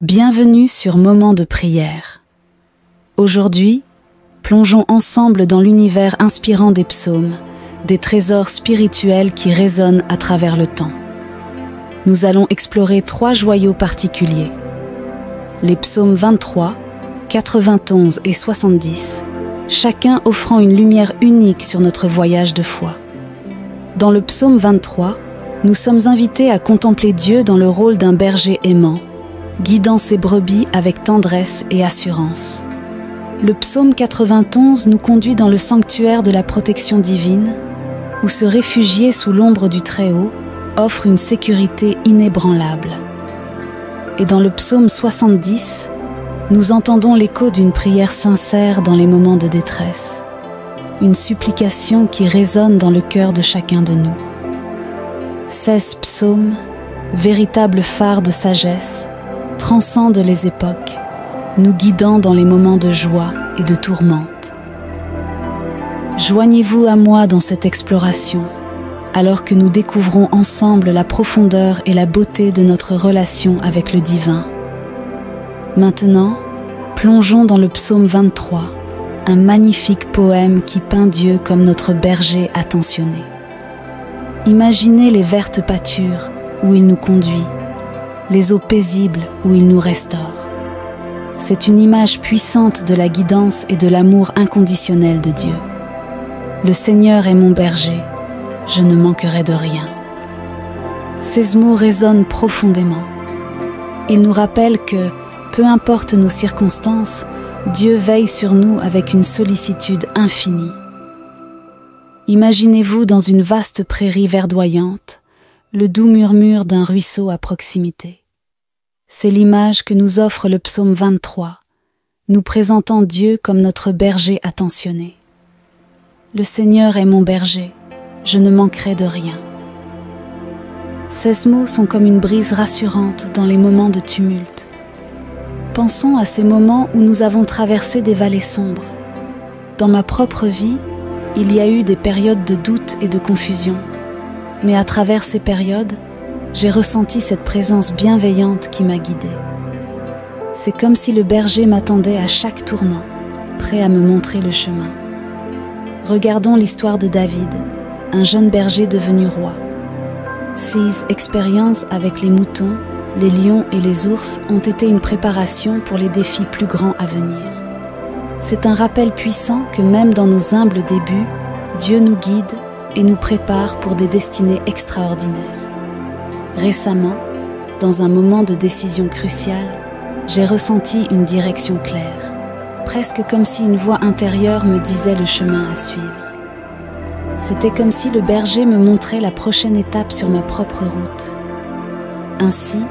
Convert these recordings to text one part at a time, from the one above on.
Bienvenue sur Moment de prière. Aujourd'hui, plongeons ensemble dans l'univers inspirant des psaumes, des trésors spirituels qui résonnent à travers le temps. Nous allons explorer 3 joyaux particuliers. Les psaumes 23, 91 et 70, chacun offrant une lumière unique sur notre voyage de foi. Dans le psaume 23, nous sommes invités à contempler Dieu dans le rôle d'un berger aimant, guidant ses brebis avec tendresse et assurance. Le psaume 91 nous conduit dans le sanctuaire de la protection divine, où se réfugier sous l'ombre du Très-Haut offre une sécurité inébranlable. Et dans le psaume 70, nous entendons l'écho d'une prière sincère dans les moments de détresse, une supplication qui résonne dans le cœur de chacun de nous. 16 psaumes, véritables phares de sagesse, transcendent les époques, nous guidant dans les moments de joie et de tourmente. Joignez-vous à moi dans cette exploration, alors que nous découvrons ensemble la profondeur et la beauté de notre relation avec le divin. Maintenant, plongeons dans le psaume 23, un magnifique poème qui peint Dieu comme notre berger attentionné. Imaginez les vertes pâtures où il nous conduit, les eaux paisibles où il nous restaure. C'est une image puissante de la guidance et de l'amour inconditionnel de Dieu. Le Seigneur est mon berger, je ne manquerai de rien. Ces mots résonnent profondément. Ils nous rappellent que, peu importe nos circonstances, Dieu veille sur nous avec une sollicitude infinie. Imaginez-vous dans une vaste prairie verdoyante, le doux murmure d'un ruisseau à proximité. C'est l'image que nous offre le psaume 23, nous présentant Dieu comme notre berger attentionné. Le Seigneur est mon berger, je ne manquerai de rien. Ces mots sont comme une brise rassurante dans les moments de tumulte. Pensons à ces moments où nous avons traversé des vallées sombres. Dans ma propre vie, il y a eu des périodes de doute et de confusion. Mais à travers ces périodes, j'ai ressenti cette présence bienveillante qui m'a guidée. C'est comme si le berger m'attendait à chaque tournant, prêt à me montrer le chemin. Regardons l'histoire de David, un jeune berger devenu roi. Ses expériences avec les moutons, les lions et les ours ont été une préparation pour les défis plus grands à venir. C'est un rappel puissant que même dans nos humbles débuts, Dieu nous guide et nous prépare pour des destinées extraordinaires. Récemment, dans un moment de décision cruciale, j'ai ressenti une direction claire, presque comme si une voix intérieure me disait le chemin à suivre. C'était comme si le berger me montrait la prochaine étape sur ma propre route. Ainsi,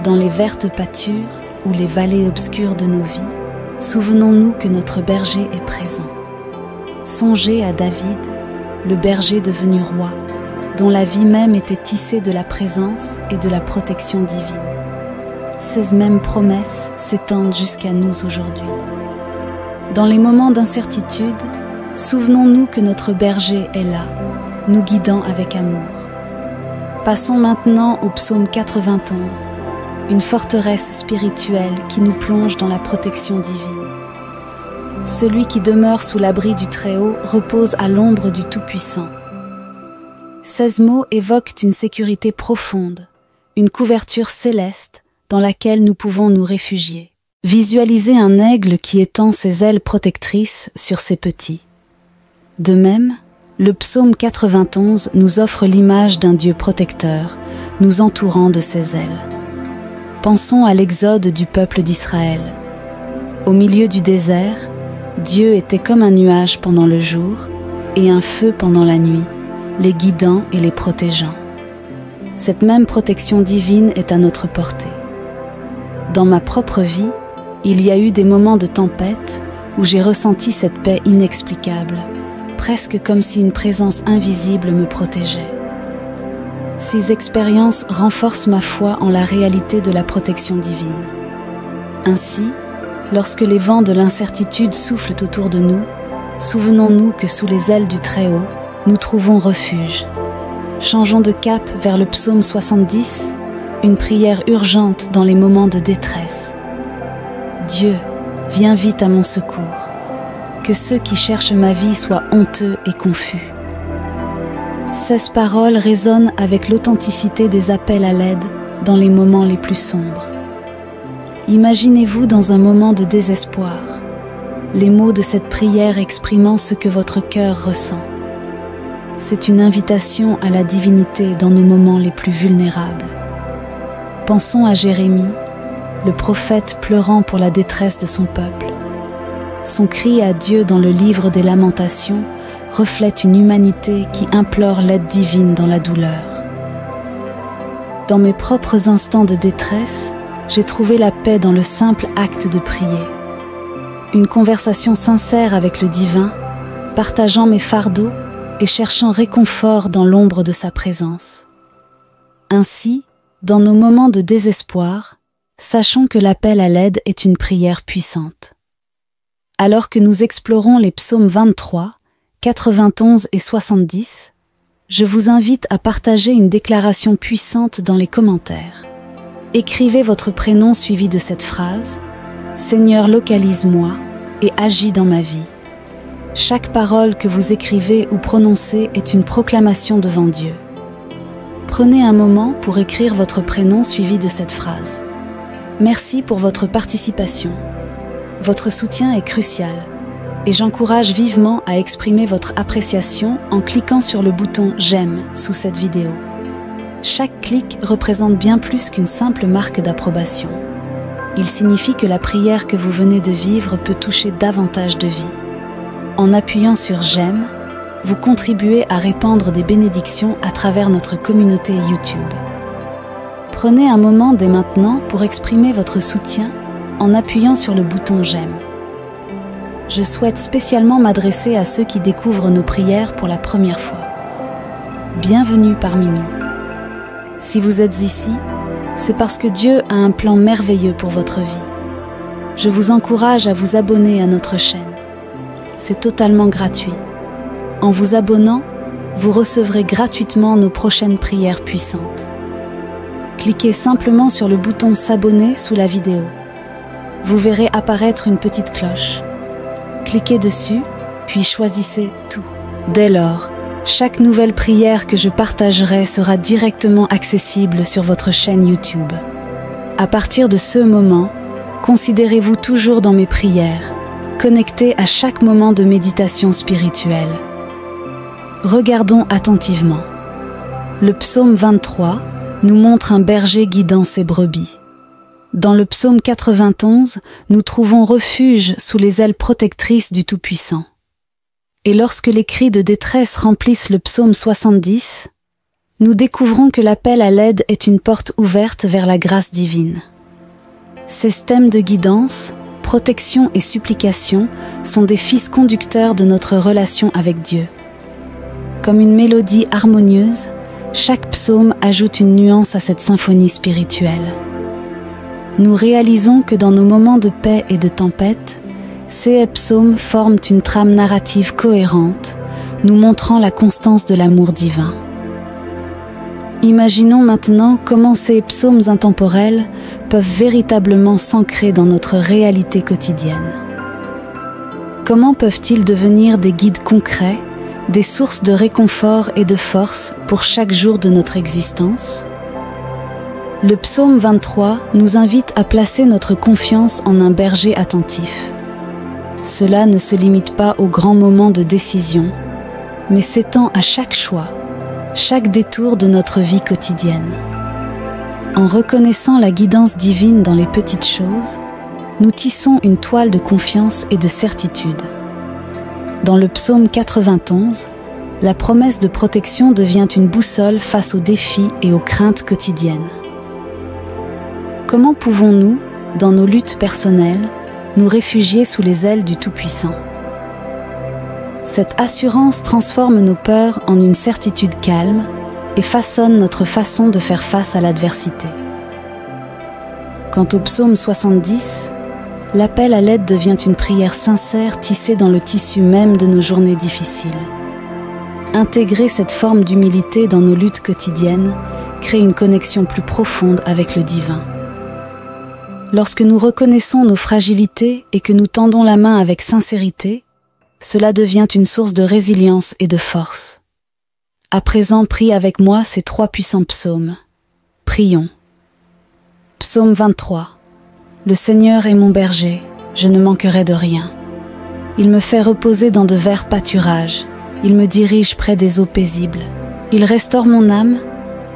dans les vertes pâtures ou les vallées obscures de nos vies, souvenons-nous que notre berger est présent. Songez à David, le berger devenu roi, dont la vie même était tissée de la présence et de la protection divine. Ces mêmes promesses s'étendent jusqu'à nous aujourd'hui. Dans les moments d'incertitude, souvenons-nous que notre berger est là, nous guidant avec amour. Passons maintenant au psaume 91, une forteresse spirituelle qui nous plonge dans la protection divine. Celui qui demeure sous l'abri du Très-Haut repose à l'ombre du Tout-Puissant. Ces mots évoquent une sécurité profonde, une couverture céleste dans laquelle nous pouvons nous réfugier. Visualisez un aigle qui étend ses ailes protectrices sur ses petits. De même, le psaume 91 nous offre l'image d'un Dieu protecteur, nous entourant de ses ailes. Pensons à l'exode du peuple d'Israël. Au milieu du désert, Dieu était comme un nuage pendant le jour et un feu pendant la nuit, les guidant et les protégeant. Cette même protection divine est à notre portée. Dans ma propre vie, il y a eu des moments de tempête où j'ai ressenti cette paix inexplicable, presque comme si une présence invisible me protégeait. Ces expériences renforcent ma foi en la réalité de la protection divine. Ainsi, lorsque les vents de l'incertitude soufflent autour de nous, souvenons-nous que sous les ailes du Très-Haut, nous trouvons refuge. Changeons de cap vers le psaume 70, une prière urgente dans les moments de détresse, Dieu, viens vite à mon secours. Que ceux qui cherchent ma vie soient honteux et confus. Ces paroles résonnent avec l'authenticité des appels à l'aide dans les moments les plus sombres. Imaginez-vous dans un moment de désespoir, les mots de cette prière exprimant ce que votre cœur ressent. C'est une invitation à la divinité dans nos moments les plus vulnérables. Pensons à Jérémie, le prophète pleurant pour la détresse de son peuple. Son cri à Dieu dans le livre des Lamentations reflète une humanité qui implore l'aide divine dans la douleur. Dans mes propres instants de détresse, j'ai trouvé la paix dans le simple acte de prier. Une conversation sincère avec le divin, partageant mes fardeaux et cherchant réconfort dans l'ombre de sa présence. Ainsi, dans nos moments de désespoir, sachons que l'appel à l'aide est une prière puissante. Alors que nous explorons les psaumes 23, 91 et 70, je vous invite à partager une déclaration puissante dans les commentaires. Écrivez votre prénom suivi de cette phrase « Seigneur, localise-moi et agis dans ma vie ». Chaque parole que vous écrivez ou prononcez est une proclamation devant Dieu. Prenez un moment pour écrire votre prénom suivi de cette phrase. Merci pour votre participation. Votre soutien est crucial et j'encourage vivement à exprimer votre appréciation en cliquant sur le bouton « J'aime » sous cette vidéo. Chaque clic représente bien plus qu'une simple marque d'approbation. Il signifie que la prière que vous venez de vivre peut toucher davantage de vies. En appuyant sur « J'aime », vous contribuez à répandre des bénédictions à travers notre communauté YouTube. Prenez un moment dès maintenant pour exprimer votre soutien en appuyant sur le bouton « J'aime ». Je souhaite spécialement m'adresser à ceux qui découvrent nos prières pour la première fois. Bienvenue parmi nous. Si vous êtes ici, c'est parce que Dieu a un plan merveilleux pour votre vie. Je vous encourage à vous abonner à notre chaîne. C'est totalement gratuit. En vous abonnant, vous recevrez gratuitement nos prochaines prières puissantes. Cliquez simplement sur le bouton « S'abonner » sous la vidéo. Vous verrez apparaître une petite cloche. Cliquez dessus, puis choisissez « Tout ». Dès lors, chaque nouvelle prière que je partagerai sera directement accessible sur votre chaîne YouTube. À partir de ce moment, considérez-vous toujours dans mes prières, connecté à chaque moment de méditation spirituelle. Regardons attentivement. Le psaume 23 nous montre un berger guidant ses brebis. Dans le psaume 91, nous trouvons refuge sous les ailes protectrices du Tout-Puissant. Et lorsque les cris de détresse remplissent le psaume 70, nous découvrons que l'appel à l'aide est une porte ouverte vers la grâce divine. Ces thèmes de guidance, protection et supplication sont des fils conducteurs de notre relation avec Dieu. Comme une mélodie harmonieuse, chaque psaume ajoute une nuance à cette symphonie spirituelle. Nous réalisons que dans nos moments de paix et de tempête, ces psaumes forment une trame narrative cohérente, nous montrant la constance de l'amour divin. Imaginons maintenant comment ces psaumes intemporels peuvent véritablement s'ancrer dans notre réalité quotidienne. Comment peuvent-ils devenir des guides concrets, des sources de réconfort et de force pour chaque jour de notre existence? Le psaume 23 nous invite à placer notre confiance en un berger attentif. Cela ne se limite pas aux grands moments de décision, mais s'étend à chaque choix, chaque détour de notre vie quotidienne. En reconnaissant la guidance divine dans les petites choses, nous tissons une toile de confiance et de certitude. Dans le psaume 91, la promesse de protection devient une boussole face aux défis et aux craintes quotidiennes. Comment pouvons-nous, dans nos luttes personnelles, nous réfugier sous les ailes du Tout-Puissant? Cette assurance transforme nos peurs en une certitude calme et façonne notre façon de faire face à l'adversité. Quant au psaume 70, l'appel à l'aide devient une prière sincère tissée dans le tissu même de nos journées difficiles. Intégrer cette forme d'humilité dans nos luttes quotidiennes crée une connexion plus profonde avec le divin. Lorsque nous reconnaissons nos fragilités et que nous tendons la main avec sincérité, cela devient une source de résilience et de force. À présent, prie avec moi ces 3 puissants psaumes. Prions. Psaume 23. Le Seigneur est mon berger, je ne manquerai de rien. Il me fait reposer dans de verts pâturages, il me dirige près des eaux paisibles. Il restaure mon âme,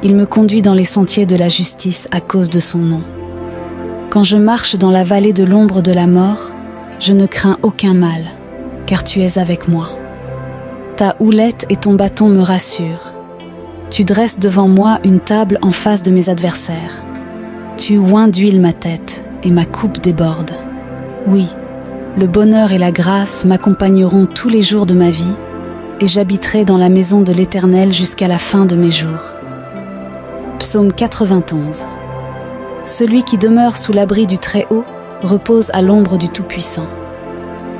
il me conduit dans les sentiers de la justice à cause de son nom. Quand je marche dans la vallée de l'ombre de la mort, je ne crains aucun mal, car tu es avec moi. Ta houlette et ton bâton me rassurent. Tu dresses devant moi une table en face de mes adversaires. Tu oins d'huile ma tête et ma coupe déborde. Oui, le bonheur et la grâce m'accompagneront tous les jours de ma vie et j'habiterai dans la maison de l'Éternel jusqu'à la fin de mes jours. Psaume 91. Celui qui demeure sous l'abri du Très-Haut repose à l'ombre du Tout-Puissant.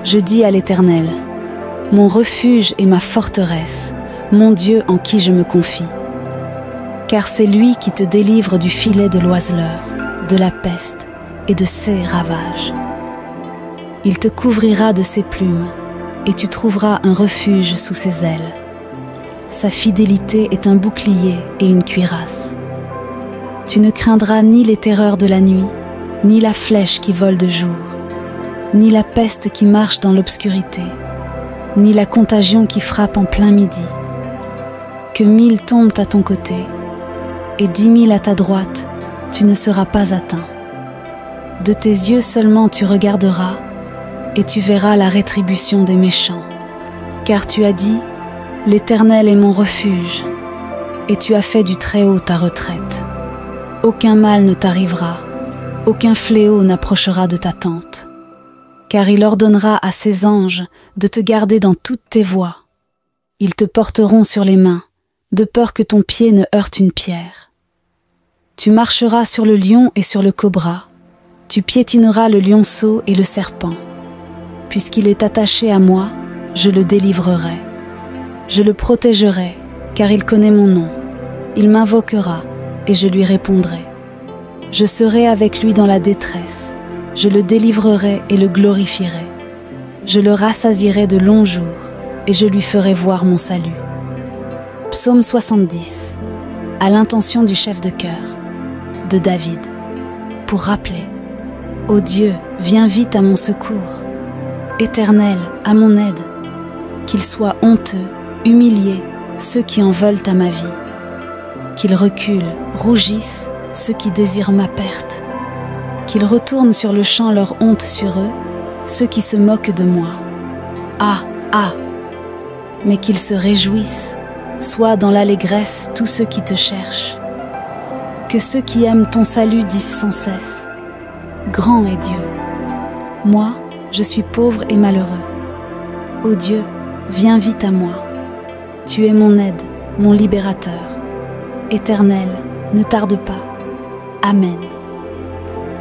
Je dis à l'Éternel, mon refuge et ma forteresse, mon Dieu en qui je me confie. Car c'est lui qui te délivre du filet de l'oiseleur, de la peste et de ses ravages. Il te couvrira de ses plumes, et tu trouveras un refuge sous ses ailes. Sa fidélité est un bouclier et une cuirasse. Tu ne craindras ni les terreurs de la nuit, ni la flèche qui vole de jour, ni la peste qui marche dans l'obscurité, ni la contagion qui frappe en plein midi. Que 1000 tombent à ton côté, et 10 000 à ta droite, tu ne seras pas atteint. De tes yeux seulement tu regarderas, et tu verras la rétribution des méchants. Car tu as dit, l'Éternel est mon refuge, et tu as fait du Très-Haut ta retraite. Aucun mal ne t'arrivera, aucun fléau n'approchera de ta tente. Car il ordonnera à ses anges de te garder dans toutes tes voies. Ils te porteront sur les mains, de peur que ton pied ne heurte une pierre. Tu marcheras sur le lion et sur le cobra, tu piétineras le lionceau et le serpent. Puisqu'il est attaché à moi, je le délivrerai. Je le protégerai, car il connaît mon nom. Il m'invoquera, et je lui répondrai. Je serai avec lui dans la détresse. Je le délivrerai et le glorifierai. Je le rassasierai de longs jours, et je lui ferai voir mon salut. Psaume 70. À l'intention du chef de chœur, de David, pour rappeler, ô Dieu, viens vite à mon secours. Éternel, à mon aide. Qu'ils soient honteux, humiliés, ceux qui en veulent à ma vie. Qu'ils reculent, rougissent, ceux qui désirent ma perte. Qu'ils retournent sur le champ leur honte sur eux, ceux qui se moquent de moi. Ah, ah! Mais qu'ils se réjouissent, soient dans l'allégresse tous ceux qui te cherchent. Que ceux qui aiment ton salut disent sans cesse, grand est Dieu. Moi, je suis pauvre et malheureux. Ô Dieu, viens vite à moi. Tu es mon aide, mon libérateur. Éternel, ne tarde pas. Amen.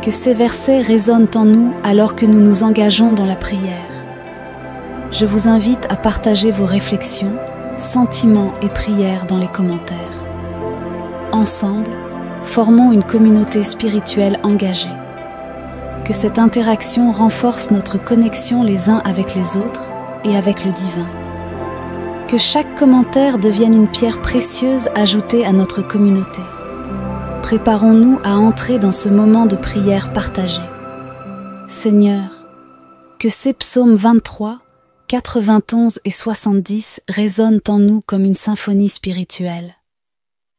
Que ces versets résonnent en nous alors que nous nous engageons dans la prière. Je vous invite à partager vos réflexions, sentiments et prières dans les commentaires. Ensemble, formons une communauté spirituelle engagée. Que cette interaction renforce notre connexion les uns avec les autres et avec le divin. Que chaque commentaire devienne une pierre précieuse ajoutée à notre communauté. Préparons-nous à entrer dans ce moment de prière partagée. Seigneur, que ces psaumes 23, 91 et 70 résonnent en nous comme une symphonie spirituelle.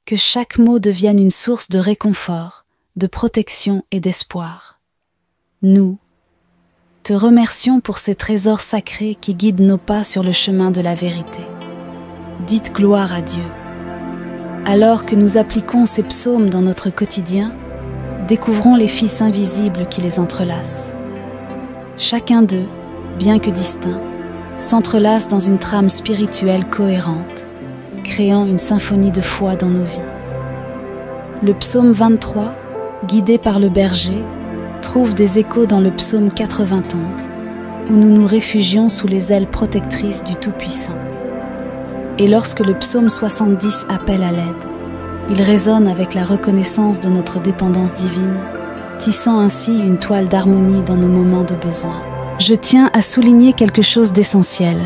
Que chaque mot devienne une source de réconfort, de protection et d'espoir. Nous te remercions pour ces trésors sacrés qui guident nos pas sur le chemin de la vérité. Dites gloire à Dieu. Alors que nous appliquons ces psaumes dans notre quotidien, découvrons les fils invisibles qui les entrelacent. Chacun d'eux, bien que distinct, s'entrelace dans une trame spirituelle cohérente, créant une symphonie de foi dans nos vies. Le psaume 23, guidé par le berger, trouve des échos dans le psaume 91, où nous nous réfugions sous les ailes protectrices du Tout-Puissant. Et lorsque le psaume 70 appelle à l'aide, il résonne avec la reconnaissance de notre dépendance divine tissant ainsi une toile d'harmonie dans nos moments de besoin. Je tiens à souligner quelque chose d'essentiel.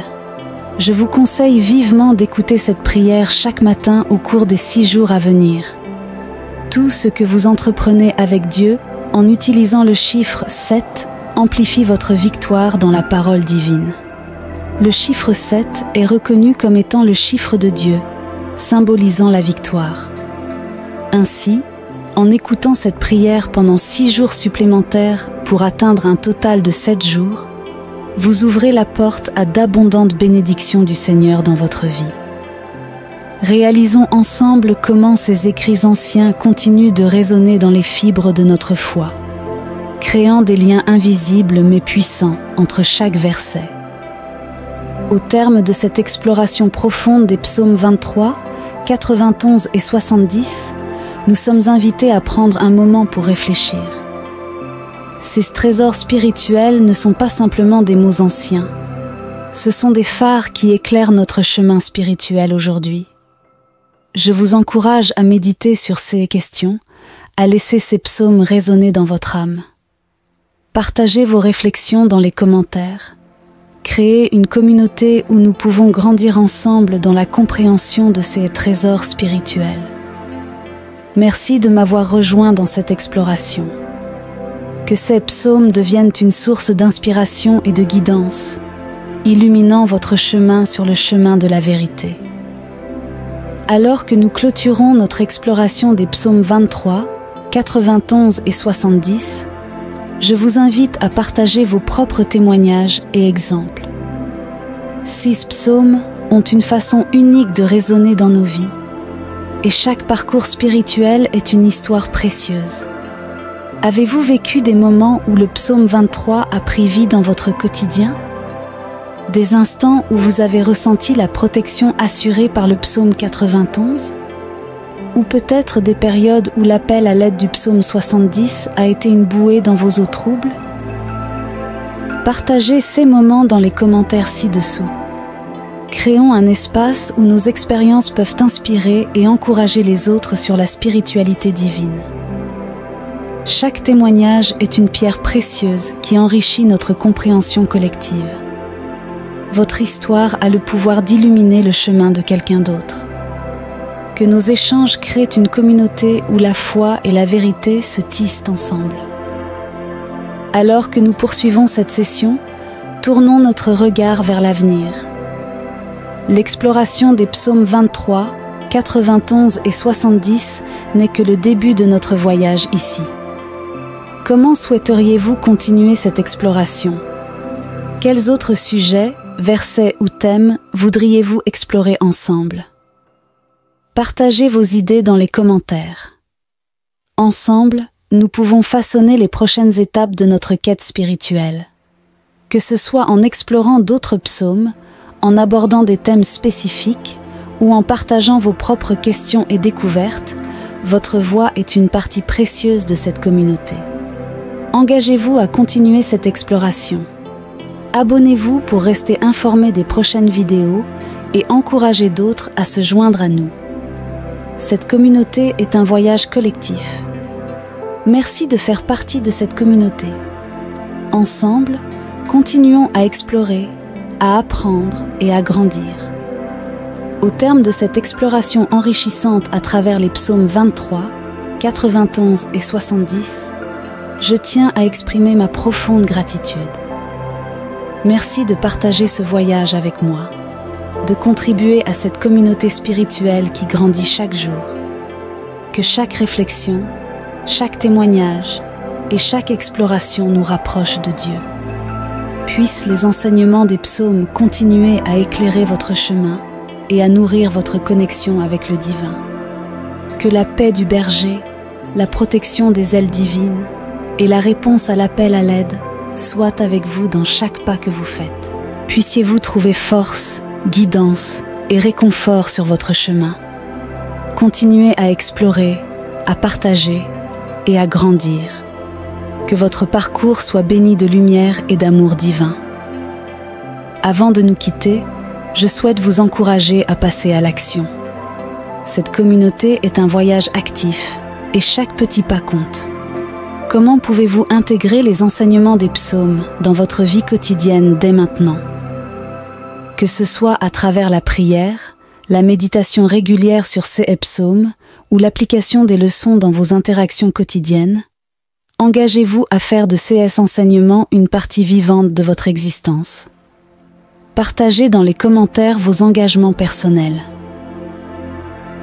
Je vous conseille vivement d'écouter cette prière chaque matin au cours des 6 jours à venir. Tout ce que vous entreprenez avec Dieu, en utilisant le chiffre 7, amplifie votre victoire dans la parole divine. Le chiffre 7 est reconnu comme étant le chiffre de Dieu, symbolisant la victoire. Ainsi, en écoutant cette prière pendant 6 jours supplémentaires pour atteindre un total de 7 jours, vous ouvrez la porte à d'abondantes bénédictions du Seigneur dans votre vie. Réalisons ensemble comment ces écrits anciens continuent de résonner dans les fibres de notre foi, créant des liens invisibles mais puissants entre chaque verset. Au terme de cette exploration profonde des psaumes 23, 91 et 70, nous sommes invités à prendre un moment pour réfléchir. Ces trésors spirituels ne sont pas simplement des mots anciens. Ce sont des phares qui éclairent notre chemin spirituel aujourd'hui. Je vous encourage à méditer sur ces questions, à laisser ces psaumes résonner dans votre âme. Partagez vos réflexions dans les commentaires. Créez une communauté où nous pouvons grandir ensemble dans la compréhension de ces trésors spirituels. Merci de m'avoir rejoint dans cette exploration. Que ces psaumes deviennent une source d'inspiration et de guidance, illuminant votre chemin sur le chemin de la vérité. Alors que nous clôturons notre exploration des psaumes 23, 91 et 70, je vous invite à partager vos propres témoignages et exemples. 6 psaumes ont une façon unique de résonner dans nos vies, et chaque parcours spirituel est une histoire précieuse. Avez-vous vécu des moments où le psaume 23 a pris vie dans votre quotidien? Des instants où vous avez ressenti la protection assurée par le psaume 91? Ou peut-être des périodes où l'appel à l'aide du psaume 70 a été une bouée dans vos eaux troubles? Partagez ces moments dans les commentaires ci-dessous. Créons un espace où nos expériences peuvent inspirer et encourager les autres sur la spiritualité divine. Chaque témoignage est une pierre précieuse qui enrichit notre compréhension collective. Votre histoire a le pouvoir d'illuminer le chemin de quelqu'un d'autre. Que nos échanges créent une communauté où la foi et la vérité se tissent ensemble. Alors que nous poursuivons cette session, tournons notre regard vers l'avenir. L'exploration des psaumes 23, 91 et 70 n'est que le début de notre voyage ici. Comment souhaiteriez-vous continuer cette exploration? Quels autres sujets, versets ou thèmes voudriez-vous explorer ensemble? Partagez vos idées dans les commentaires. Ensemble, nous pouvons façonner les prochaines étapes de notre quête spirituelle. Que ce soit en explorant d'autres psaumes, en abordant des thèmes spécifiques ou en partageant vos propres questions et découvertes, votre voix est une partie précieuse de cette communauté. Engagez-vous à continuer cette exploration. Abonnez-vous pour rester informé des prochaines vidéos et encouragez d'autres à se joindre à nous. Cette communauté est un voyage collectif. Merci de faire partie de cette communauté. Ensemble, continuons à explorer, à apprendre et à grandir. Au terme de cette exploration enrichissante à travers les psaumes 23, 91 et 70, je tiens à exprimer ma profonde gratitude. Merci de partager ce voyage avec moi, de contribuer à cette communauté spirituelle qui grandit chaque jour. Que chaque réflexion, chaque témoignage et chaque exploration nous rapproche de Dieu. Puissent les enseignements des psaumes continuer à éclairer votre chemin et à nourrir votre connexion avec le divin. Que la paix du berger, la protection des ailes divines et la réponse à l'appel à l'aide soient avec vous dans chaque pas que vous faites. Puissiez-vous trouver force, guidance et réconfort sur votre chemin. Continuez à explorer, à partager et à grandir. Que votre parcours soit béni de lumière et d'amour divin. Avant de nous quitter, je souhaite vous encourager à passer à l'action. Cette communauté est un voyage actif et chaque petit pas compte. Comment pouvez-vous intégrer les enseignements des psaumes dans votre vie quotidienne dès maintenant? Que ce soit à travers la prière, la méditation régulière sur ces psaumes ou l'application des leçons dans vos interactions quotidiennes, engagez-vous à faire de ces enseignements une partie vivante de votre existence. Partagez dans les commentaires vos engagements personnels.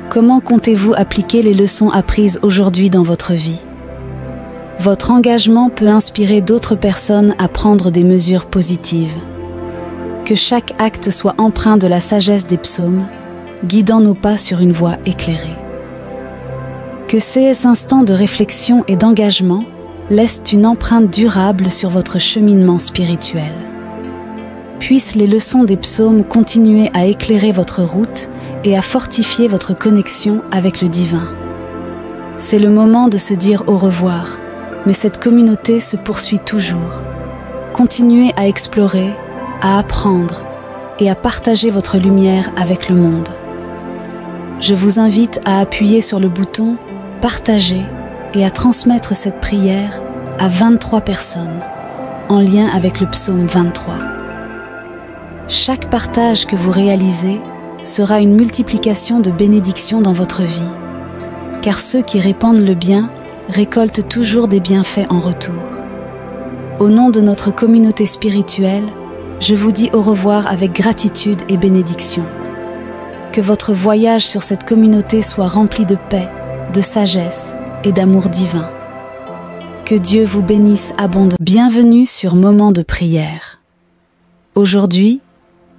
Comment comptez-vous appliquer les leçons apprises aujourd'hui dans votre vie? Votre engagement peut inspirer d'autres personnes à prendre des mesures positives. Que chaque acte soit empreint de la sagesse des psaumes, guidant nos pas sur une voie éclairée. Que ces instants de réflexion et d'engagement laissent une empreinte durable sur votre cheminement spirituel. Puissent les leçons des psaumes continuer à éclairer votre route et à fortifier votre connexion avec le divin. C'est le moment de se dire au revoir, mais cette communauté se poursuit toujours. Continuez à explorer, à apprendre et à partager votre lumière avec le monde. Je vous invite à appuyer sur le bouton « Partager » et à transmettre cette prière à 23 personnes, en lien avec le psaume 23. Chaque partage que vous réalisez sera une multiplication de bénédictions dans votre vie, car ceux qui répandent le bien récoltent toujours des bienfaits en retour. Au nom de notre communauté spirituelle, je vous dis au revoir avec gratitude et bénédiction. Que votre voyage sur cette communauté soit rempli de paix, de sagesse et d'amour divin. Que Dieu vous bénisse abondamment. Bienvenue sur Moment de prière. Aujourd'hui,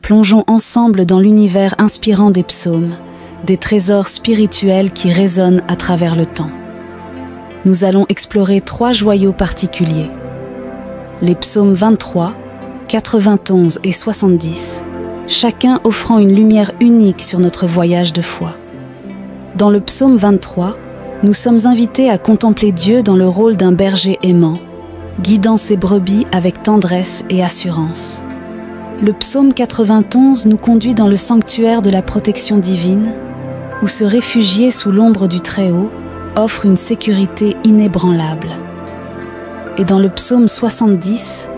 plongeons ensemble dans l'univers inspirant des psaumes, des trésors spirituels qui résonnent à travers le temps. Nous allons explorer 3 joyaux particuliers. Les psaumes 23, 91 et 70, chacun offrant une lumière unique sur notre voyage de foi. Dans le psaume 23, nous sommes invités à contempler Dieu dans le rôle d'un berger aimant, guidant ses brebis avec tendresse et assurance. Le psaume 91 nous conduit dans le sanctuaire de la protection divine, où se réfugier sous l'ombre du Très-Haut offre une sécurité inébranlable. Et dans le psaume 70,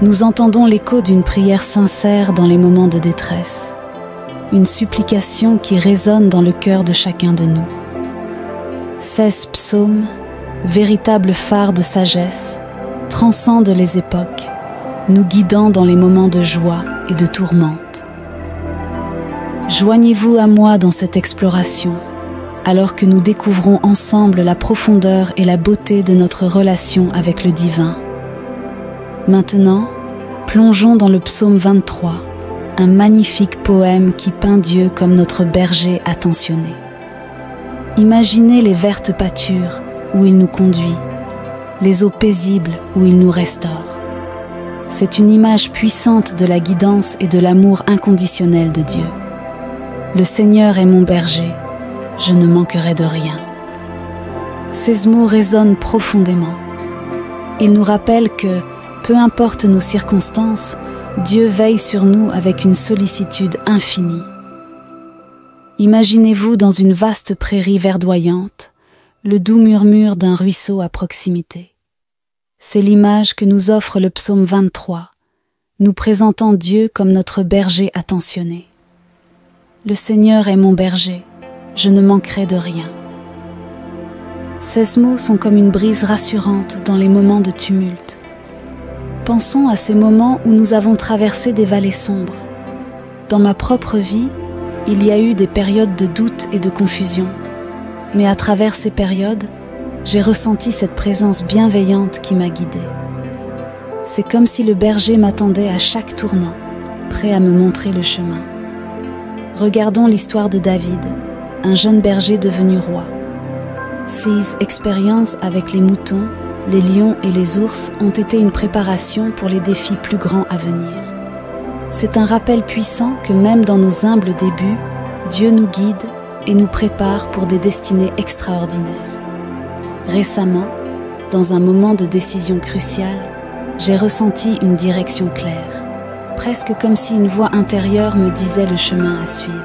nous entendons l'écho d'une prière sincère dans les moments de détresse, une supplication qui résonne dans le cœur de chacun de nous. 16 psaumes, véritables phares de sagesse, transcendent les époques, nous guidant dans les moments de joie et de tourmente. Joignez-vous à moi dans cette exploration, alors que nous découvrons ensemble la profondeur et la beauté de notre relation avec le divin. Maintenant, plongeons dans le psaume 23, un magnifique poème qui peint Dieu comme notre berger attentionné. Imaginez les vertes pâtures où il nous conduit, les eaux paisibles où il nous restaure. C'est une image puissante de la guidance et de l'amour inconditionnel de Dieu. Le Seigneur est mon berger, je ne manquerai de rien. Ces mots résonnent profondément. Ils nous rappellent que, peu importe nos circonstances, Dieu veille sur nous avec une sollicitude infinie. Imaginez-vous dans une vaste prairie verdoyante, le doux murmure d'un ruisseau à proximité. C'est l'image que nous offre le psaume 23, nous présentant Dieu comme notre berger attentionné. Le Seigneur est mon berger, je ne manquerai de rien. Ces mots sont comme une brise rassurante dans les moments de tumulte. Pensons à ces moments où nous avons traversé des vallées sombres. Dans ma propre vie, il y a eu des périodes de doute et de confusion. Mais à travers ces périodes, j'ai ressenti cette présence bienveillante qui m'a guidée. C'est comme si le berger m'attendait à chaque tournant, prêt à me montrer le chemin. Regardons l'histoire de David, un jeune berger devenu roi. Ses expériences avec les moutons, les lions et les ours ont été une préparation pour les défis plus grands à venir. C'est un rappel puissant que même dans nos humbles débuts, Dieu nous guide et nous prépare pour des destinées extraordinaires. Récemment, dans un moment de décision cruciale, j'ai ressenti une direction claire, presque comme si une voix intérieure me disait le chemin à suivre.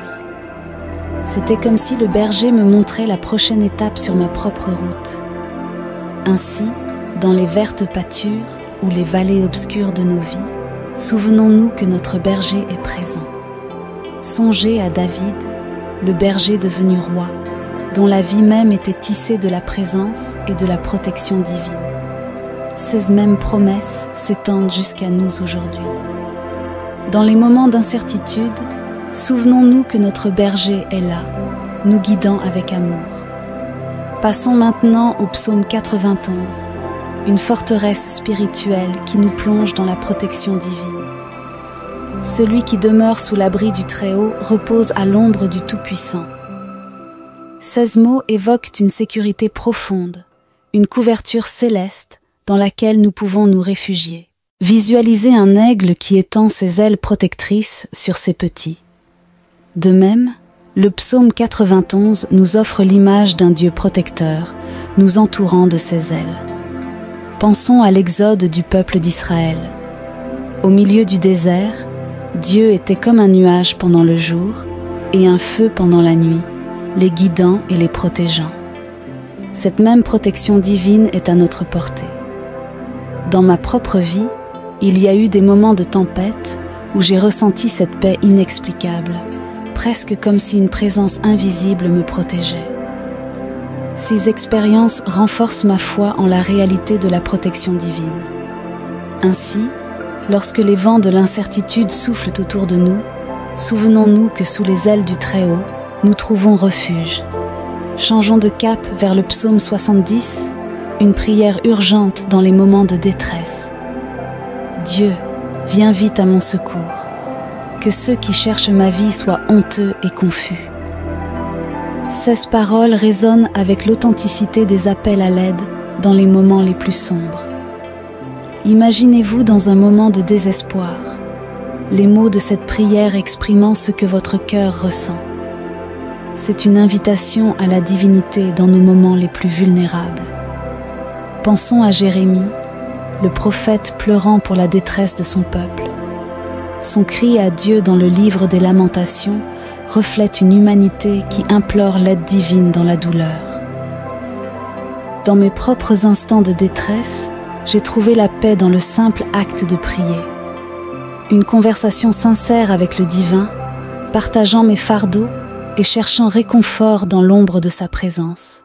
C'était comme si le berger me montrait la prochaine étape sur ma propre route. Ainsi, dans les vertes pâtures ou les vallées obscures de nos vies, souvenons-nous que notre berger est présent. Songez à David, le berger devenu roi, dont la vie même était tissée de la présence et de la protection divine. Ces mêmes promesses s'étendent jusqu'à nous aujourd'hui. Dans les moments d'incertitude, souvenons-nous que notre berger est là, nous guidant avec amour. Passons maintenant au psaume 91, une forteresse spirituelle qui nous plonge dans la protection divine. Celui qui demeure sous l'abri du Très-Haut repose à l'ombre du Tout-Puissant. 16 mots évoquent une sécurité profonde, une couverture céleste dans laquelle nous pouvons nous réfugier. Visualisez un aigle qui étend ses ailes protectrices sur ses petits. De même, le psaume 91 nous offre l'image d'un Dieu protecteur, nous entourant de ses ailes. Pensons à l'exode du peuple d'Israël. Au milieu du désert, Dieu était comme un nuage pendant le jour et un feu pendant la nuit, les guidant et les protégeant. Cette même protection divine est à notre portée. Dans ma propre vie, il y a eu des moments de tempête où j'ai ressenti cette paix inexplicable, presque comme si une présence invisible me protégeait. Ces expériences renforcent ma foi en la réalité de la protection divine. Ainsi, lorsque les vents de l'incertitude soufflent autour de nous, souvenons-nous que sous les ailes du Très-Haut, nous trouvons refuge. Changeons de cap vers le psaume 70, une prière urgente dans les moments de détresse. Dieu, viens vite à mon secours. Que ceux qui cherchent ma vie soient honteux et confus. Ces paroles résonnent avec l'authenticité des appels à l'aide dans les moments les plus sombres. Imaginez-vous dans un moment de désespoir, les mots de cette prière exprimant ce que votre cœur ressent. C'est une invitation à la divinité dans nos moments les plus vulnérables. Pensons à Jérémie, le prophète pleurant pour la détresse de son peuple. Son cri à Dieu dans le livre des Lamentations reflète une humanité qui implore l'aide divine dans la douleur. Dans mes propres instants de détresse, j'ai trouvé la paix dans le simple acte de prier. Une conversation sincère avec le divin, partageant mes fardeaux et cherchant réconfort dans l'ombre de sa présence.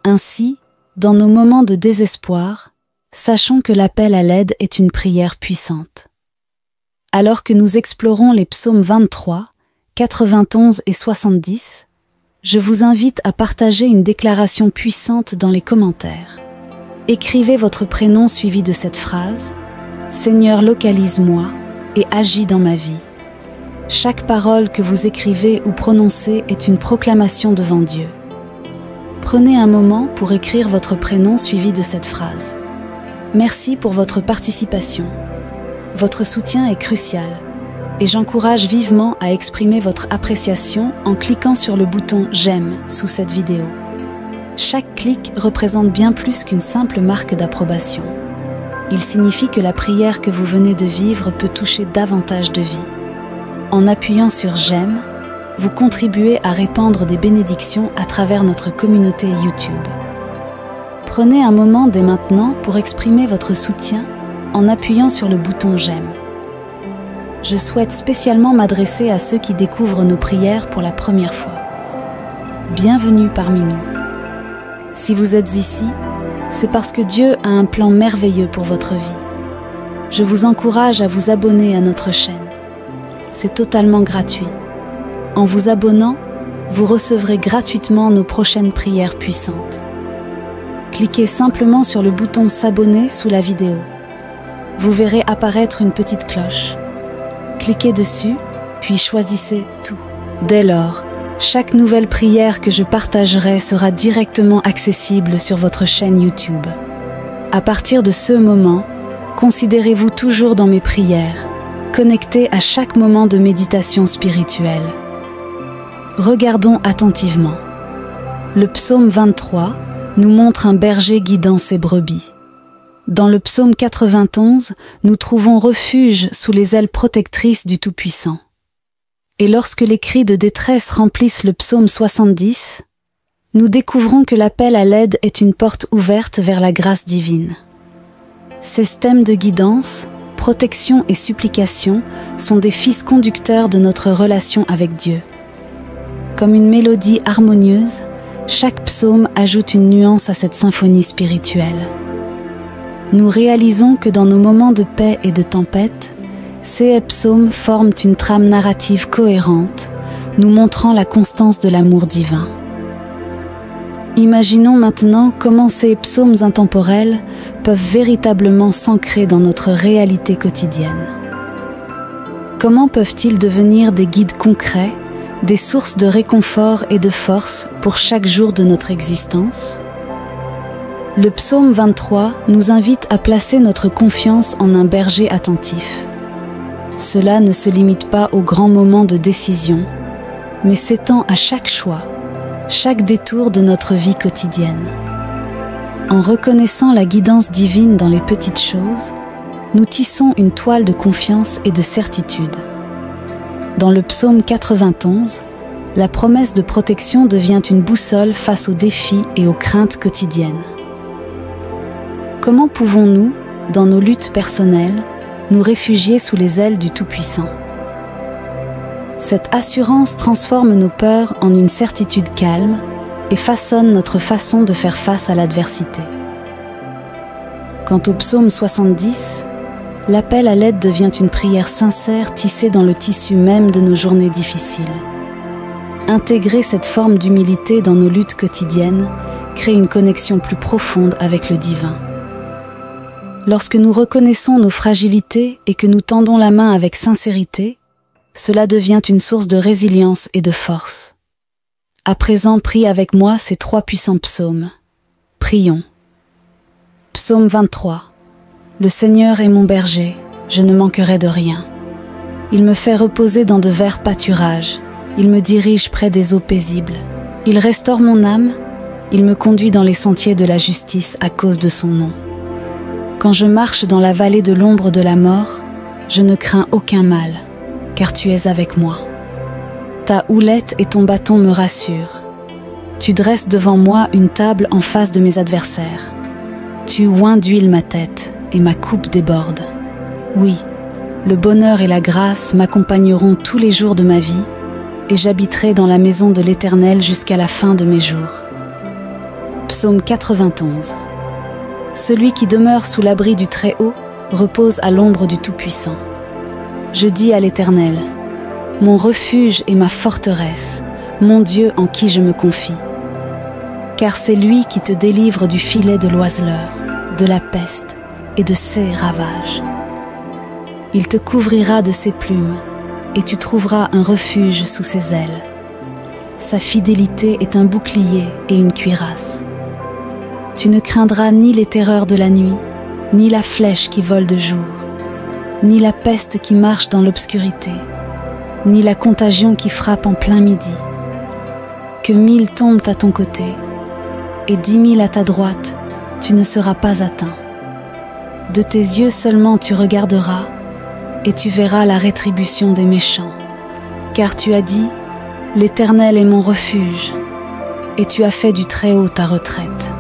Ainsi, dans nos moments de désespoir, sachons que l'appel à l'aide est une prière puissante. Alors que nous explorons les psaumes 23, 91 et 70, je vous invite à partager une déclaration puissante dans les commentaires. Écrivez votre prénom suivi de cette phrase « Seigneur, localise-moi et agis dans ma vie ». Chaque parole que vous écrivez ou prononcez est une proclamation devant Dieu. Prenez un moment pour écrire votre prénom suivi de cette phrase. Merci pour votre participation. Votre soutien est crucial et j'encourage vivement à exprimer votre appréciation en cliquant sur le bouton « J'aime » sous cette vidéo. Chaque clic représente bien plus qu'une simple marque d'approbation. Il signifie que la prière que vous venez de vivre peut toucher davantage de vies. En appuyant sur « J'aime », vous contribuez à répandre des bénédictions à travers notre communauté YouTube. Prenez un moment dès maintenant pour exprimer votre soutien en appuyant sur le bouton « J'aime ». Je souhaite spécialement m'adresser à ceux qui découvrent nos prières pour la première fois. Bienvenue parmi nous. Si vous êtes ici, c'est parce que Dieu a un plan merveilleux pour votre vie. Je vous encourage à vous abonner à notre chaîne. C'est totalement gratuit. En vous abonnant, vous recevrez gratuitement nos prochaines prières puissantes. Cliquez simplement sur le bouton « S'abonner » sous la vidéo. Vous verrez apparaître une petite cloche. Cliquez dessus, puis choisissez « Tout ». Dès lors, chaque nouvelle prière que je partagerai sera directement accessible sur votre chaîne YouTube. À partir de ce moment, considérez-vous toujours dans mes prières, connecté à chaque moment de méditation spirituelle. Regardons attentivement. Le psaume 23 nous montre un berger guidant ses brebis. Dans le psaume 91, nous trouvons refuge sous les ailes protectrices du Tout-Puissant. Et lorsque les cris de détresse remplissent le psaume 70, nous découvrons que l'appel à l'aide est une porte ouverte vers la grâce divine. Ces thèmes de guidance, protection et supplication sont des fils conducteurs de notre relation avec Dieu. Comme une mélodie harmonieuse, chaque psaume ajoute une nuance à cette symphonie spirituelle. Nous réalisons que dans nos moments de paix et de tempête, ces psaumes forment une trame narrative cohérente, nous montrant la constance de l'amour divin. Imaginons maintenant comment ces psaumes intemporels peuvent véritablement s'ancrer dans notre réalité quotidienne. Comment peuvent-ils devenir des guides concrets, des sources de réconfort et de force pour chaque jour de notre existence? Le psaume 23 nous invite à placer notre confiance en un berger attentif. Cela ne se limite pas aux grands moments de décision, mais s'étend à chaque choix, chaque détour de notre vie quotidienne. En reconnaissant la guidance divine dans les petites choses, nous tissons une toile de confiance et de certitude. Dans le psaume 91, la promesse de protection devient une boussole face aux défis et aux craintes quotidiennes. Comment pouvons-nous, dans nos luttes personnelles, nous réfugier sous les ailes du Tout-Puissant? Cette assurance transforme nos peurs en une certitude calme et façonne notre façon de faire face à l'adversité. Quant au psaume 70, l'appel à l'aide devient une prière sincère tissée dans le tissu même de nos journées difficiles. Intégrer cette forme d'humilité dans nos luttes quotidiennes crée une connexion plus profonde avec le divin. Lorsque nous reconnaissons nos fragilités et que nous tendons la main avec sincérité, cela devient une source de résilience et de force. À présent, prie avec moi ces 3 puissants psaumes. Prions. Psaume 23. Le Seigneur est mon berger, je ne manquerai de rien. Il me fait reposer dans de verts pâturages, il me dirige près des eaux paisibles. Il restaure mon âme, il me conduit dans les sentiers de la justice à cause de son nom. Quand je marche dans la vallée de l'ombre de la mort, je ne crains aucun mal, car tu es avec moi. Ta houlette et ton bâton me rassurent. Tu dresses devant moi une table en face de mes adversaires. Tu oins d'huile ma tête et ma coupe déborde. Oui, le bonheur et la grâce m'accompagneront tous les jours de ma vie et j'habiterai dans la maison de l'Éternel jusqu'à la fin de mes jours. Psaume 91. Celui qui demeure sous l'abri du Très-Haut repose à l'ombre du Tout-Puissant. Je dis à l'Éternel, mon refuge et ma forteresse, mon Dieu en qui je me confie. Car c'est lui qui te délivre du filet de l'oiseleur, de la peste et de ses ravages. Il te couvrira de ses plumes et tu trouveras un refuge sous ses ailes. Sa fidélité est un bouclier et une cuirasse. Tu ne craindras ni les terreurs de la nuit, ni la flèche qui vole de jour, ni la peste qui marche dans l'obscurité, ni la contagion qui frappe en plein midi. Que 1000 tombent à ton côté, et 10 000 à ta droite, tu ne seras pas atteint. De tes yeux seulement tu regarderas, et tu verras la rétribution des méchants. Car tu as dit, l'Éternel est mon refuge, et tu as fait du Très-Haut ta retraite.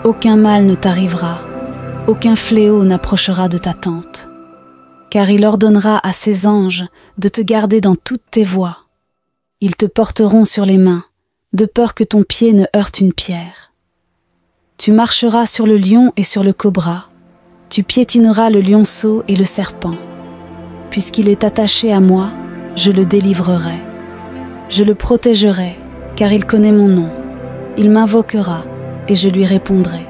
Aucun mal ne t'arrivera, aucun fléau n'approchera de ta tente. Car il ordonnera à ses anges de te garder dans toutes tes voies. Ils te porteront sur les mains, de peur que ton pied ne heurte une pierre. Tu marcheras sur le lion et sur le cobra, tu piétineras le lionceau et le serpent. Puisqu'il est attaché à moi, je le délivrerai. Je le protégerai, car il connaît mon nom. Il m'invoquera, et je lui répondrai.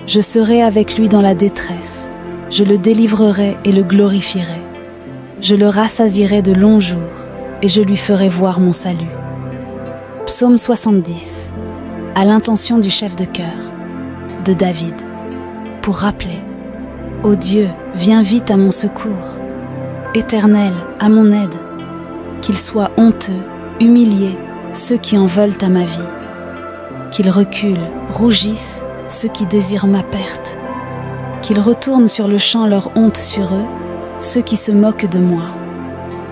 Je serai avec lui dans la détresse. Je le délivrerai et le glorifierai. Je le rassasierai de longs jours, et je lui ferai voir mon salut. Psaume 70. À l'intention du chef de chœur, de David, pour rappeler: Ô Dieu, viens vite à mon secours. Éternel, à mon aide. Qu'ils soient honteux, humiliés, ceux qui en veulent à ma vie. Qu'ils reculent, rougissent, ceux qui désirent ma perte. Qu'ils retournent sur le champ leur honte sur eux, ceux qui se moquent de moi.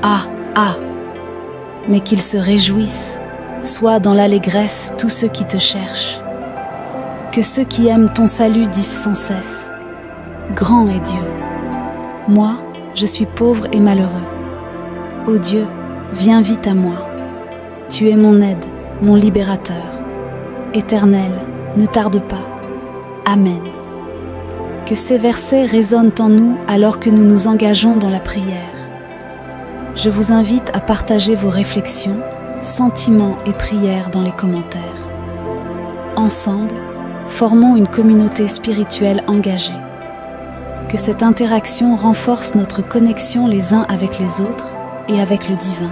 Ah, ah! Mais qu'ils se réjouissent, Sois dans l'allégresse tous ceux qui te cherchent. Que ceux qui aiment ton salut disent sans cesse: Grand est Dieu. Moi, je suis pauvre et malheureux. Ô Dieu, viens vite à moi. Tu es mon aide, mon libérateur. Éternel, ne tarde pas. Amen. Que ces versets résonnent en nous alors que nous nous engageons dans la prière. Je vous invite à partager vos réflexions, sentiments et prières dans les commentaires. Ensemble, formons une communauté spirituelle engagée. Que cette interaction renforce notre connexion les uns avec les autres et avec le divin.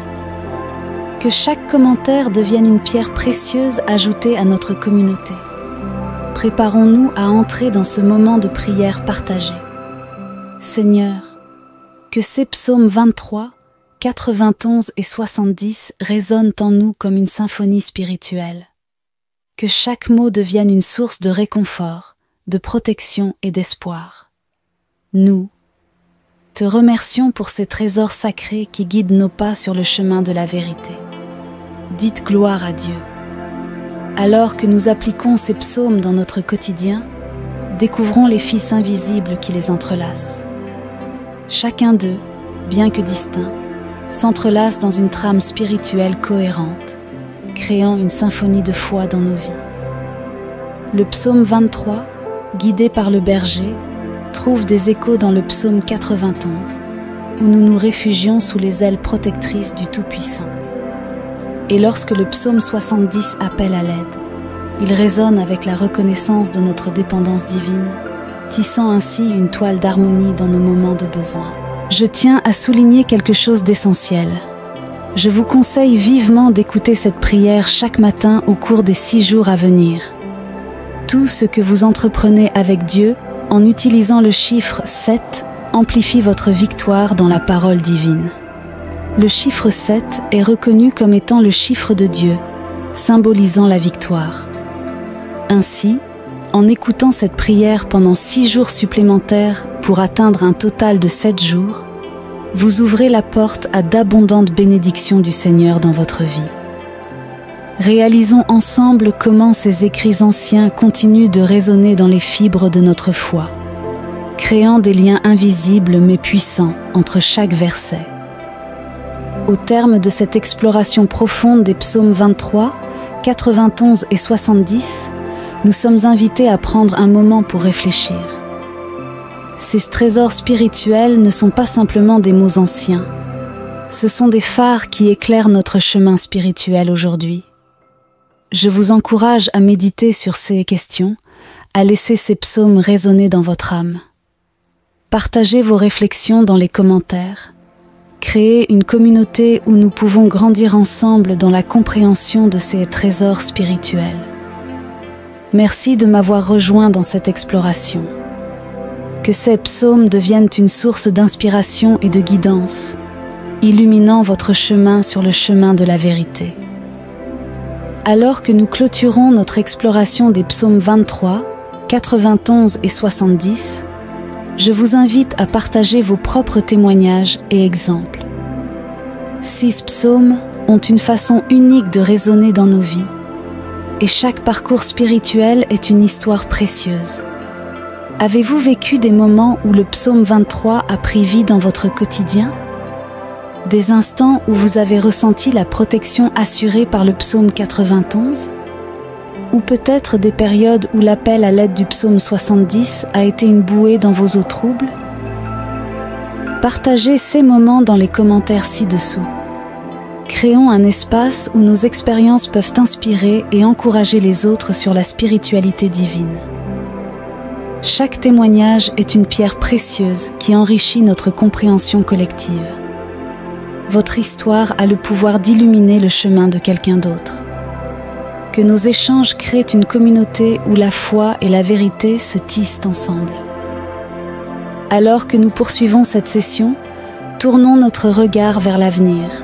Que chaque commentaire devienne une pierre précieuse ajoutée à notre communauté. Préparons-nous à entrer dans ce moment de prière partagée. Seigneur, que ces psaumes 23, 91 et 70 résonnent en nous comme une symphonie spirituelle. Que chaque mot devienne une source de réconfort, de protection et d'espoir. Nous te remercions pour ces trésors sacrés qui guident nos pas sur le chemin de la vérité. Dites gloire à Dieu. Alors que nous appliquons ces psaumes dans notre quotidien, découvrons les fils invisibles qui les entrelacent. Chacun d'eux, bien que distinct, s'entrelace dans une trame spirituelle cohérente, créant une symphonie de foi dans nos vies. Le psaume 23, guidé par le berger, trouve des échos dans le psaume 91, où nous nous réfugions sous les ailes protectrices du Tout-Puissant. Et lorsque le psaume 70 appelle à l'aide, il résonne avec la reconnaissance de notre dépendance divine, tissant ainsi une toile d'harmonie dans nos moments de besoin. Je tiens à souligner quelque chose d'essentiel. Je vous conseille vivement d'écouter cette prière chaque matin au cours des 6 jours à venir. Tout ce que vous entreprenez avec Dieu en utilisant le chiffre 7 amplifie votre victoire dans la parole divine. Le chiffre 7 est reconnu comme étant le chiffre de Dieu, symbolisant la victoire. Ainsi, en écoutant cette prière pendant 6 jours supplémentaires pour atteindre un total de 7 jours, vous ouvrez la porte à d'abondantes bénédictions du Seigneur dans votre vie. Réalisons ensemble comment ces écrits anciens continuent de résonner dans les fibres de notre foi, créant des liens invisibles mais puissants entre chaque verset. Au terme de cette exploration profonde des psaumes 23, 91 et 70, nous sommes invités à prendre un moment pour réfléchir. Ces trésors spirituels ne sont pas simplement des mots anciens. Ce sont des phares qui éclairent notre chemin spirituel aujourd'hui. Je vous encourage à méditer sur ces questions, à laisser ces psaumes résonner dans votre âme. Partagez vos réflexions dans les commentaires. Créez une communauté où nous pouvons grandir ensemble dans la compréhension de ces trésors spirituels. Merci de m'avoir rejoint dans cette exploration. Que ces psaumes deviennent une source d'inspiration et de guidance, illuminant votre chemin sur le chemin de la vérité. Alors que nous clôturons notre exploration des psaumes 23, 91 et 70, je vous invite à partager vos propres témoignages et exemples. 6 psaumes ont une façon unique de résonner dans nos vies, et chaque parcours spirituel est une histoire précieuse. Avez-vous vécu des moments où le psaume 23 a pris vie dans votre quotidien? Des instants où vous avez ressenti la protection assurée par le psaume 91? Ou peut-être des périodes où l'appel à l'aide du psaume 70 a été une bouée dans vos eaux troubles? Partagez ces moments dans les commentaires ci-dessous. Créons un espace où nos expériences peuvent inspirer et encourager les autres sur la spiritualité divine. Chaque témoignage est une pierre précieuse qui enrichit notre compréhension collective. Votre histoire a le pouvoir d'illuminer le chemin de quelqu'un d'autre. Que nos échanges créent une communauté où la foi et la vérité se tissent ensemble. Alors que nous poursuivons cette session, tournons notre regard vers l'avenir.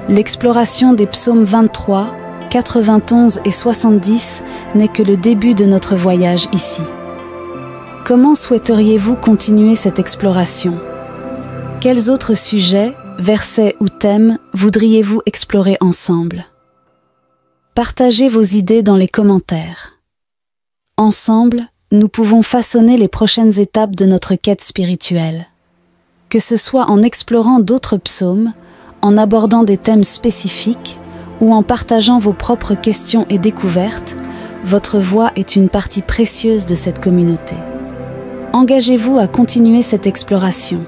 L'exploration des psaumes 23, 91 et 70 n'est que le début de notre voyage ici. Comment souhaiteriez-vous continuer cette exploration? Quels autres sujets, versets ou thèmes voudriez-vous explorer ensemble? Partagez vos idées dans les commentaires. Ensemble, nous pouvons façonner les prochaines étapes de notre quête spirituelle. Que ce soit en explorant d'autres psaumes, en abordant des thèmes spécifiques ou en partageant vos propres questions et découvertes, votre voix est une partie précieuse de cette communauté. Engagez-vous à continuer cette exploration.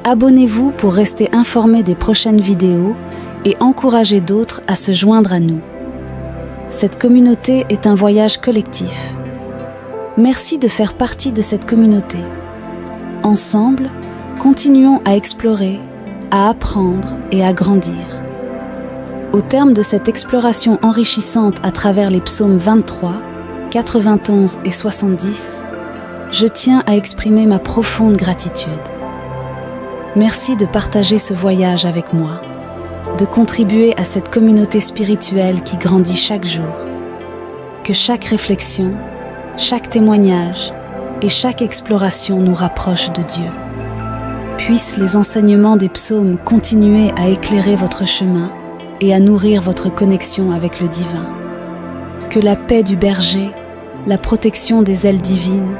Abonnez-vous pour rester informé des prochaines vidéos et encouragez d'autres à se joindre à nous. Cette communauté est un voyage collectif. Merci de faire partie de cette communauté. Ensemble, continuons à explorer, à apprendre et à grandir. Au terme de cette exploration enrichissante à travers les psaumes 23, 91 et 70, je tiens à exprimer ma profonde gratitude. Merci de partager ce voyage avec moi, de contribuer à cette communauté spirituelle qui grandit chaque jour. Que chaque réflexion, chaque témoignage et chaque exploration nous rapproche de Dieu. Puissent les enseignements des psaumes continuer à éclairer votre chemin et à nourrir votre connexion avec le divin. Que la paix du berger, la protection des ailes divines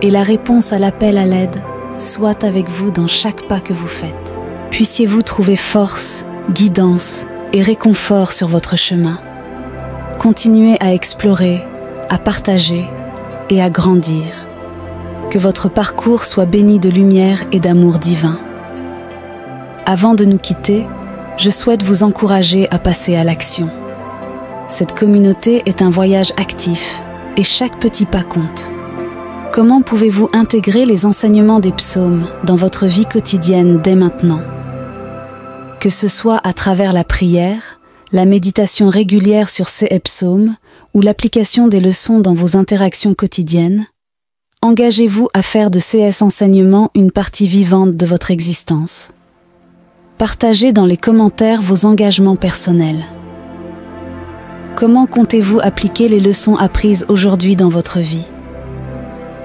et la réponse à l'appel à l'aide soient avec vous dans chaque pas que vous faites. Puissiez-vous trouver force, guidance et réconfort sur votre chemin. Continuez à explorer, à partager et à grandir. Que votre parcours soit béni de lumière et d'amour divin. Avant de nous quitter, je souhaite vous encourager à passer à l'action. Cette communauté est un voyage actif et chaque petit pas compte. Comment pouvez-vous intégrer les enseignements des psaumes dans votre vie quotidienne dès maintenant? Que ce soit à travers la prière, la méditation régulière sur ces psaumes ou l'application des leçons dans vos interactions quotidiennes, engagez-vous à faire de ces enseignements une partie vivante de votre existence. Partagez dans les commentaires vos engagements personnels. Comment comptez-vous appliquer les leçons apprises aujourd'hui dans votre vie?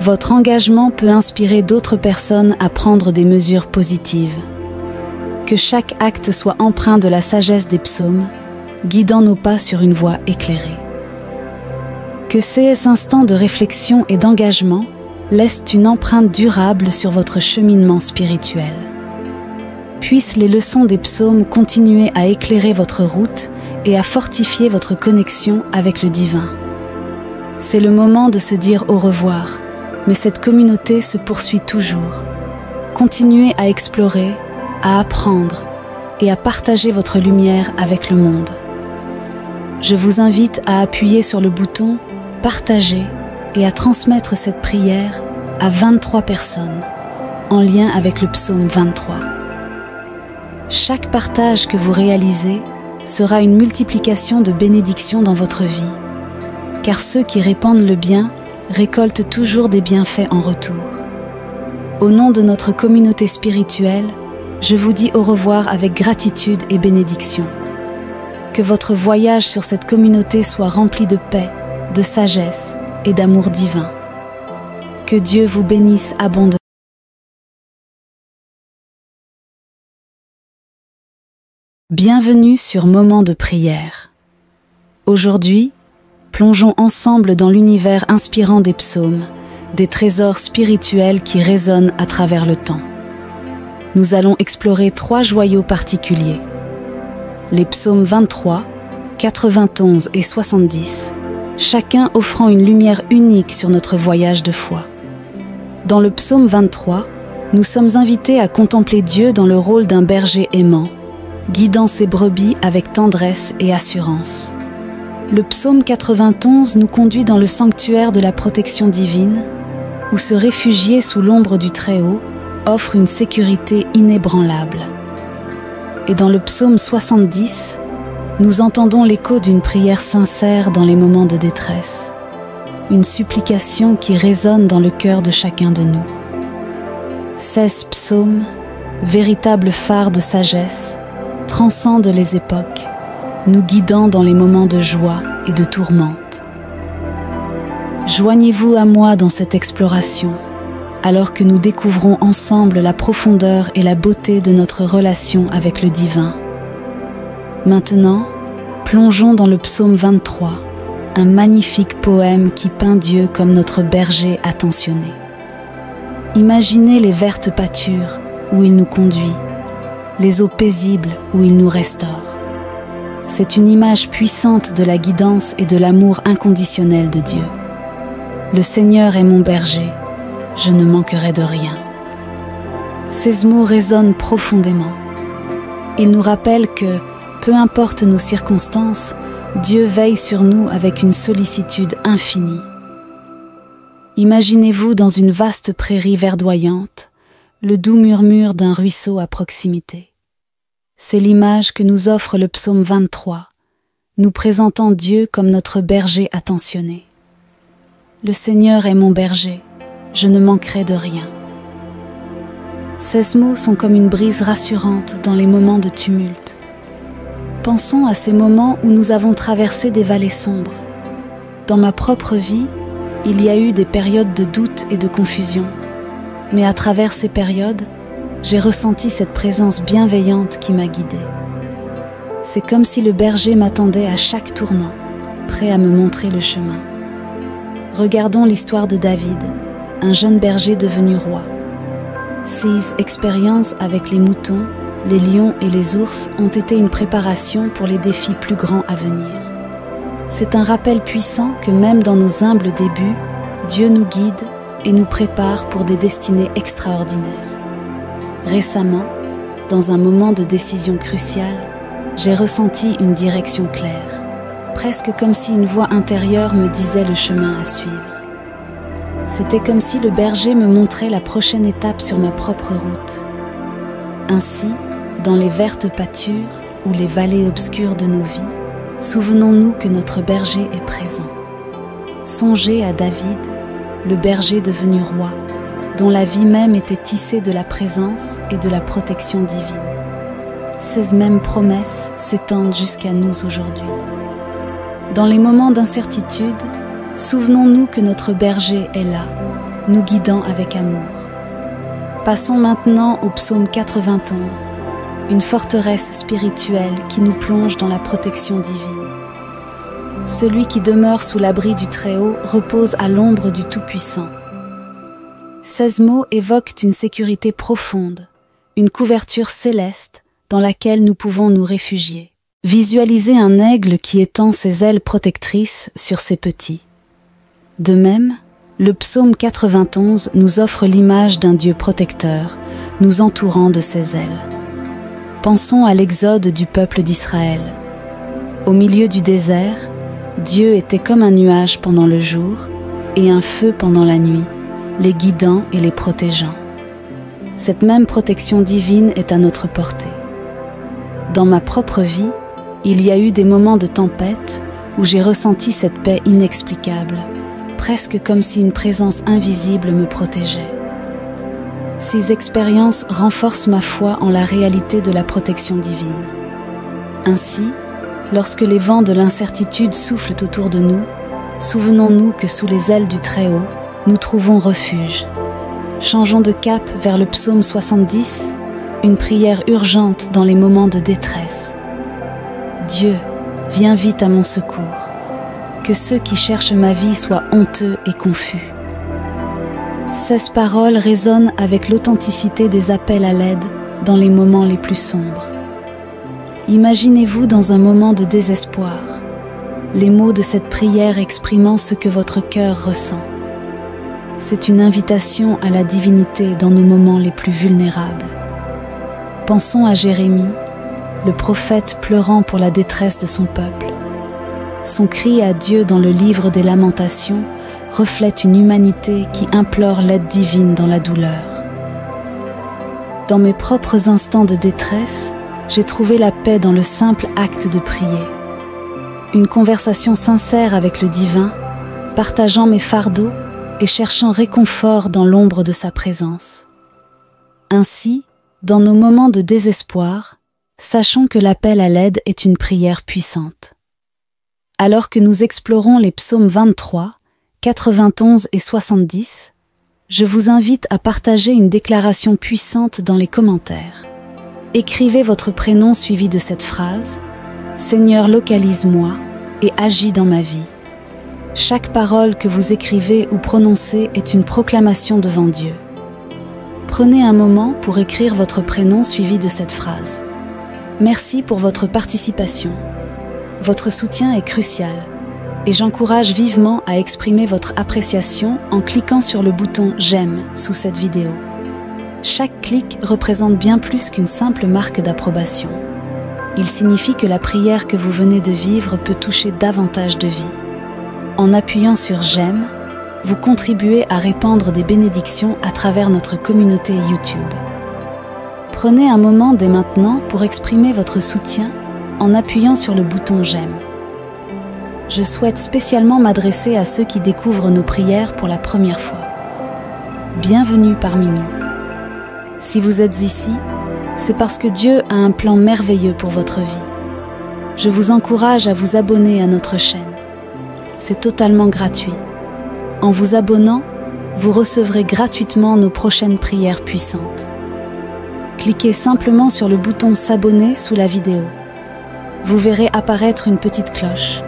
Votre engagement peut inspirer d'autres personnes à prendre des mesures positives. Que chaque acte soit empreint de la sagesse des psaumes, guidant nos pas sur une voie éclairée. Que ces instants de réflexion et d'engagement laissent une empreinte durable sur votre cheminement spirituel. Puissent les leçons des psaumes continuer à éclairer votre route et à fortifier votre connexion avec le divin. C'est le moment de se dire au revoir, mais cette communauté se poursuit toujours. Continuez à explorer, à apprendre et à partager votre lumière avec le monde. Je vous invite à appuyer sur le bouton « Partager » et à transmettre cette prière à 23 personnes, en lien avec le psaume 23. Chaque partage que vous réalisez sera une multiplication de bénédictions dans votre vie, car ceux qui répandent le bien récoltent toujours des bienfaits en retour. Au nom de notre communauté spirituelle, je vous dis au revoir avec gratitude et bénédiction. Que votre voyage sur cette communauté soit rempli de paix, de sagesse et d'amour divin. Que Dieu vous bénisse abondamment. Bienvenue sur Moment de prière. Aujourd'hui, plongeons ensemble dans l'univers inspirant des psaumes, des trésors spirituels qui résonnent à travers le temps. Nous allons explorer 3 joyaux particuliers. Les psaumes 23, 91 et 70, chacun offrant une lumière unique sur notre voyage de foi. Dans le psaume 23, nous sommes invités à contempler Dieu dans le rôle d'un berger aimant, guidant ses brebis avec tendresse et assurance. Le psaume 91 nous conduit dans le sanctuaire de la protection divine, où se réfugier sous l'ombre du Très-Haut offre une sécurité inébranlable. Et dans le psaume 70, nous entendons l'écho d'une prière sincère dans les moments de détresse, une supplication qui résonne dans le cœur de chacun de nous. 16 psaumes, véritables phares de sagesse, transcendent les époques, nous guidant dans les moments de joie et de tourmente. Joignez-vous à moi dans cette exploration, alors que nous découvrons ensemble la profondeur et la beauté de notre relation avec le divin. Maintenant, Plongeons dans le psaume 23, un magnifique poème qui peint Dieu comme notre berger attentionné. Imaginez les vertes pâtures où il nous conduit, les eaux paisibles où il nous restaure. C'est une image puissante de la guidance et de l'amour inconditionnel de Dieu. Le Seigneur est mon berger, je ne manquerai de rien. Ces mots résonnent profondément. Ils nous rappellent que, peu importe nos circonstances, Dieu veille sur nous avec une sollicitude infinie. Imaginez-vous dans une vaste prairie verdoyante, le doux murmure d'un ruisseau à proximité. C'est l'image que nous offre le psaume 23, nous présentant Dieu comme notre berger attentionné. Le Seigneur est mon berger, je ne manquerai de rien. Ces mots sont comme une brise rassurante dans les moments de tumulte. Pensons à ces moments où nous avons traversé des vallées sombres. Dans ma propre vie, il y a eu des périodes de doute et de confusion. Mais à travers ces périodes, j'ai ressenti cette présence bienveillante qui m'a guidée. C'est comme si le berger m'attendait à chaque tournant, prêt à me montrer le chemin. Regardons l'histoire de David, un jeune berger devenu roi. Ses expériences avec les moutons, les lions et les ours ont été une préparation pour les défis plus grands à venir. C'est un rappel puissant que même dans nos humbles débuts, Dieu nous guide et nous prépare pour des destinées extraordinaires. Récemment, dans un moment de décision cruciale, j'ai ressenti une direction claire, presque comme si une voix intérieure me disait le chemin à suivre. C'était comme si le berger me montrait la prochaine étape sur ma propre route. Ainsi, dans les vertes pâtures ou les vallées obscures de nos vies, souvenons-nous que notre berger est présent. Songez à David, le berger devenu roi, dont la vie même était tissée de la présence et de la protection divine. Ces mêmes promesses s'étendent jusqu'à nous aujourd'hui. Dans les moments d'incertitude, souvenons-nous que notre berger est là, nous guidant avec amour. Passons maintenant au psaume 91, une forteresse spirituelle qui nous plonge dans la protection divine. Celui qui demeure sous l'abri du Très-Haut repose à l'ombre du Tout-Puissant. Ces mots évoquent une sécurité profonde, une couverture céleste dans laquelle nous pouvons nous réfugier. Visualisez un aigle qui étend ses ailes protectrices sur ses petits. De même, le psaume 91 nous offre l'image d'un Dieu protecteur, nous entourant de ses ailes. Pensons à l'exode du peuple d'Israël. Au milieu du désert, Dieu était comme un nuage pendant le jour et un feu pendant la nuit, les guidant et les protégeant. Cette même protection divine est à notre portée. Dans ma propre vie, il y a eu des moments de tempête où j'ai ressenti cette paix inexplicable, presque comme si une présence invisible me protégeait. Ces expériences renforcent ma foi en la réalité de la protection divine. Ainsi, lorsque les vents de l'incertitude soufflent autour de nous, souvenons-nous que sous les ailes du Très-Haut, nous trouvons refuge. Changeons de cap vers le psaume 70, une prière urgente dans les moments de détresse. Dieu, viens vite à mon secours. Que ceux qui cherchent ma vie soient honteux et confus. Ces paroles résonnent avec l'authenticité des appels à l'aide dans les moments les plus sombres. Imaginez-vous dans un moment de désespoir, les mots de cette prière exprimant ce que votre cœur ressent. C'est une invitation à la divinité dans nos moments les plus vulnérables. Pensons à Jérémie, le prophète pleurant pour la détresse de son peuple. Son cri à Dieu dans le livre des Lamentations reflète une humanité qui implore l'aide divine dans la douleur. Dans mes propres instants de détresse, j'ai trouvé la paix dans le simple acte de prier. Une conversation sincère avec le divin, partageant mes fardeaux et cherchant réconfort dans l'ombre de sa présence. Ainsi, dans nos moments de désespoir, sachons que l'appel à l'aide est une prière puissante. Alors que nous explorons les psaumes 23, 91 et 70, je vous invite à partager une déclaration puissante dans les commentaires. Écrivez votre prénom suivi de cette phrase Seigneur, localise-moi et agis dans ma vie. Chaque parole que vous écrivez ou prononcez est une proclamation devant Dieu. Prenez un moment pour écrire votre prénom suivi de cette phrase. Merci pour votre participation. Votre soutien est crucial et j'encourage vivement à exprimer votre appréciation en cliquant sur le bouton « J'aime » sous cette vidéo. Chaque clic représente bien plus qu'une simple marque d'approbation. Il signifie que la prière que vous venez de vivre peut toucher davantage de vies. En appuyant sur « J'aime », vous contribuez à répandre des bénédictions à travers notre communauté YouTube. Prenez un moment dès maintenant pour exprimer votre soutien en appuyant sur le bouton « J'aime ». Je souhaite spécialement m'adresser à ceux qui découvrent nos prières pour la première fois. Bienvenue parmi nous. Si vous êtes ici, c'est parce que Dieu a un plan merveilleux pour votre vie. Je vous encourage à vous abonner à notre chaîne. C'est totalement gratuit. En vous abonnant, vous recevrez gratuitement nos prochaines prières puissantes. Cliquez simplement sur le bouton « S'abonner » sous la vidéo. Vous verrez apparaître une petite cloche.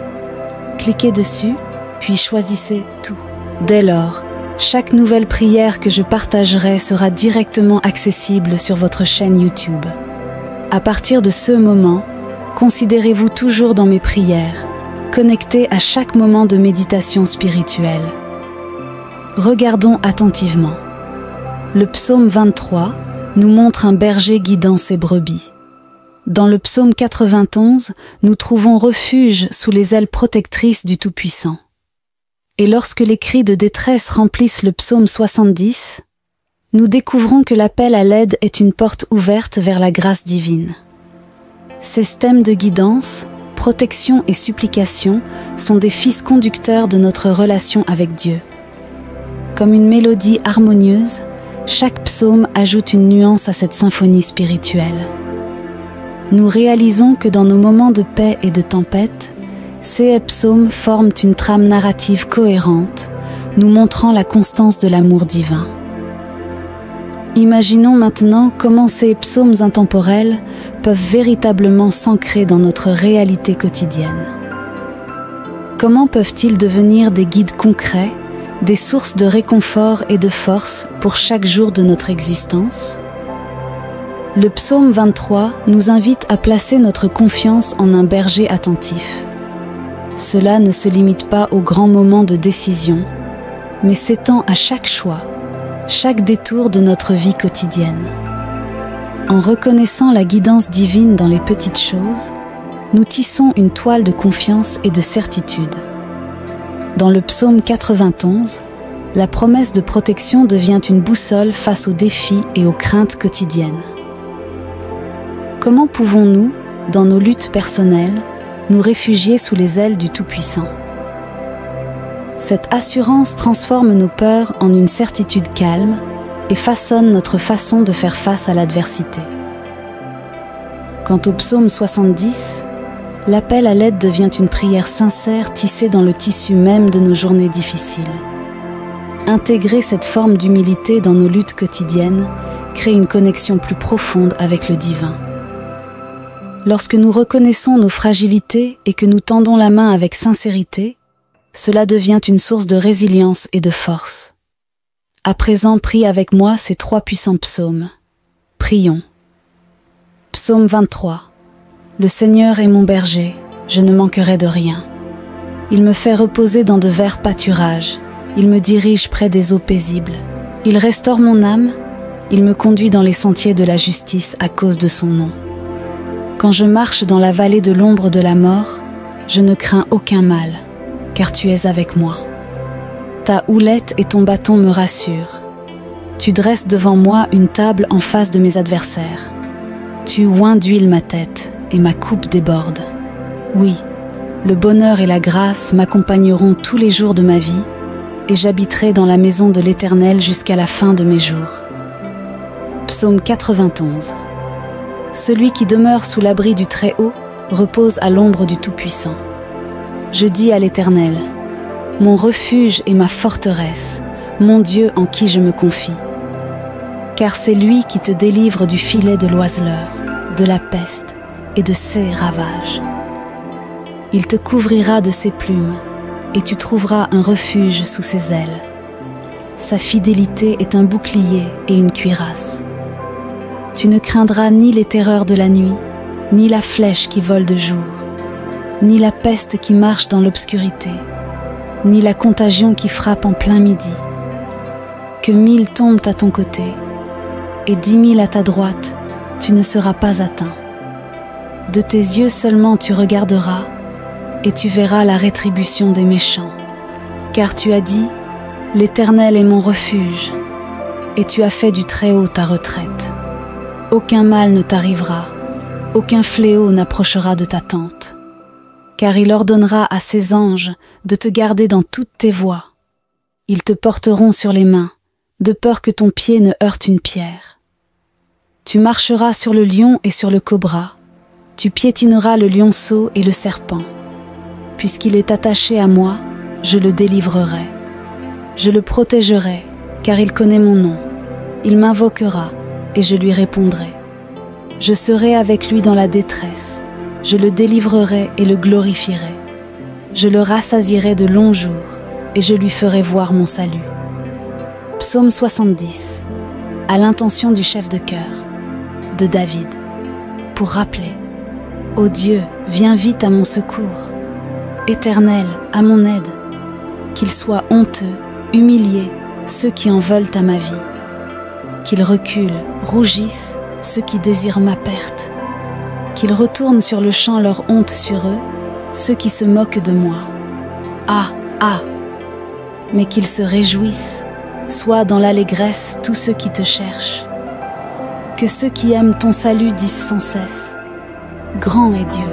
Cliquez dessus, puis choisissez « Tout ». Dès lors, chaque nouvelle prière que je partagerai sera directement accessible sur votre chaîne YouTube. À partir de ce moment, considérez-vous toujours dans mes prières, connecté à chaque moment de méditation spirituelle. Regardons attentivement. Le psaume 23 nous montre un berger guidant ses brebis. Dans le psaume 91, nous trouvons refuge sous les ailes protectrices du Tout-Puissant. Et lorsque les cris de détresse remplissent le psaume 70, nous découvrons que l'appel à l'aide est une porte ouverte vers la grâce divine. Ces thèmes de guidance, protection et supplication sont des fils conducteurs de notre relation avec Dieu. Comme une mélodie harmonieuse, chaque psaume ajoute une nuance à cette symphonie spirituelle. Nous réalisons que dans nos moments de paix et de tempête, ces psaumes forment une trame narrative cohérente, nous montrant la constance de l'amour divin. Imaginons maintenant comment ces psaumes intemporels peuvent véritablement s'ancrer dans notre réalité quotidienne. Comment peuvent-ils devenir des guides concrets, des sources de réconfort et de force pour chaque jour de notre existence? Le psaume 23 nous invite à placer notre confiance en un berger attentif. Cela ne se limite pas aux grands moments de décision, mais s'étend à chaque choix, chaque détour de notre vie quotidienne. En reconnaissant la guidance divine dans les petites choses, nous tissons une toile de confiance et de certitude. Dans le psaume 91, la promesse de protection devient une boussole face aux défis et aux craintes quotidiennes. Comment pouvons-nous, dans nos luttes personnelles, nous réfugier sous les ailes du Tout-Puissant? Cette assurance transforme nos peurs en une certitude calme et façonne notre façon de faire face à l'adversité. Quant au psaume 70, l'appel à l'aide devient une prière sincère tissée dans le tissu même de nos journées difficiles. Intégrer cette forme d'humilité dans nos luttes quotidiennes crée une connexion plus profonde avec le divin. Lorsque nous reconnaissons nos fragilités et que nous tendons la main avec sincérité, cela devient une source de résilience et de force. À présent, prie avec moi ces 3 puissants psaumes. Prions. Psaume 23. Le Seigneur est mon berger, je ne manquerai de rien. Il me fait reposer dans de verts pâturages, il me dirige près des eaux paisibles. Il restaure mon âme, il me conduit dans les sentiers de la justice à cause de son nom. Quand je marche dans la vallée de l'ombre de la mort, je ne crains aucun mal, car tu es avec moi. Ta houlette et ton bâton me rassurent. Tu dresses devant moi une table en face de mes adversaires. Tu oins d'huile ma tête et ma coupe déborde. Oui, le bonheur et la grâce m'accompagneront tous les jours de ma vie et j'habiterai dans la maison de l'Éternel jusqu'à la fin de mes jours. Psaume 91. Celui qui demeure sous l'abri du Très-Haut repose à l'ombre du Tout-Puissant. Je dis à l'Éternel, mon refuge et ma forteresse, mon Dieu en qui je me confie. Car c'est lui qui te délivre du filet de l'oiseleur, de la peste et de ses ravages. Il te couvrira de ses plumes, et tu trouveras un refuge sous ses ailes. Sa fidélité est un bouclier et une cuirasse. Tu ne craindras ni les terreurs de la nuit, ni la flèche qui vole de jour, ni la peste qui marche dans l'obscurité, ni la contagion qui frappe en plein midi. Que 1000 tombent à ton côté, et 10 000 à ta droite, tu ne seras pas atteint. De tes yeux seulement tu regarderas, et tu verras la rétribution des méchants. Car tu as dit, l'Éternel est mon refuge, et tu as fait du Très-Haut ta retraite. Aucun mal ne t'arrivera, aucun fléau n'approchera de ta tente. Car il ordonnera à ses anges de te garder dans toutes tes voies. Ils te porteront sur les mains, de peur que ton pied ne heurte une pierre. Tu marcheras sur le lion et sur le cobra, tu piétineras le lionceau et le serpent. Puisqu'il est attaché à moi, je le délivrerai. Je le protégerai, car il connaît mon nom. Il m'invoquera, et je lui répondrai. Je serai avec lui dans la détresse. Je le délivrerai et le glorifierai. Je le rassasierai de longs jours, et je lui ferai voir mon salut. Psaume 70, à l'intention du chef de chœur, de David, pour rappeler: Ô Dieu, viens vite à mon secours. Éternel, à mon aide. Qu'ils soient honteux, humiliés, ceux qui en veulent à ma vie. Qu'ils reculent, rougissent, ceux qui désirent ma perte. Qu'ils retournent sur le champ leur honte sur eux, ceux qui se moquent de moi. Ah, ah! Mais qu'ils se réjouissent, soient dans l'allégresse tous ceux qui te cherchent. Que ceux qui aiment ton salut disent sans cesse: Grand est Dieu.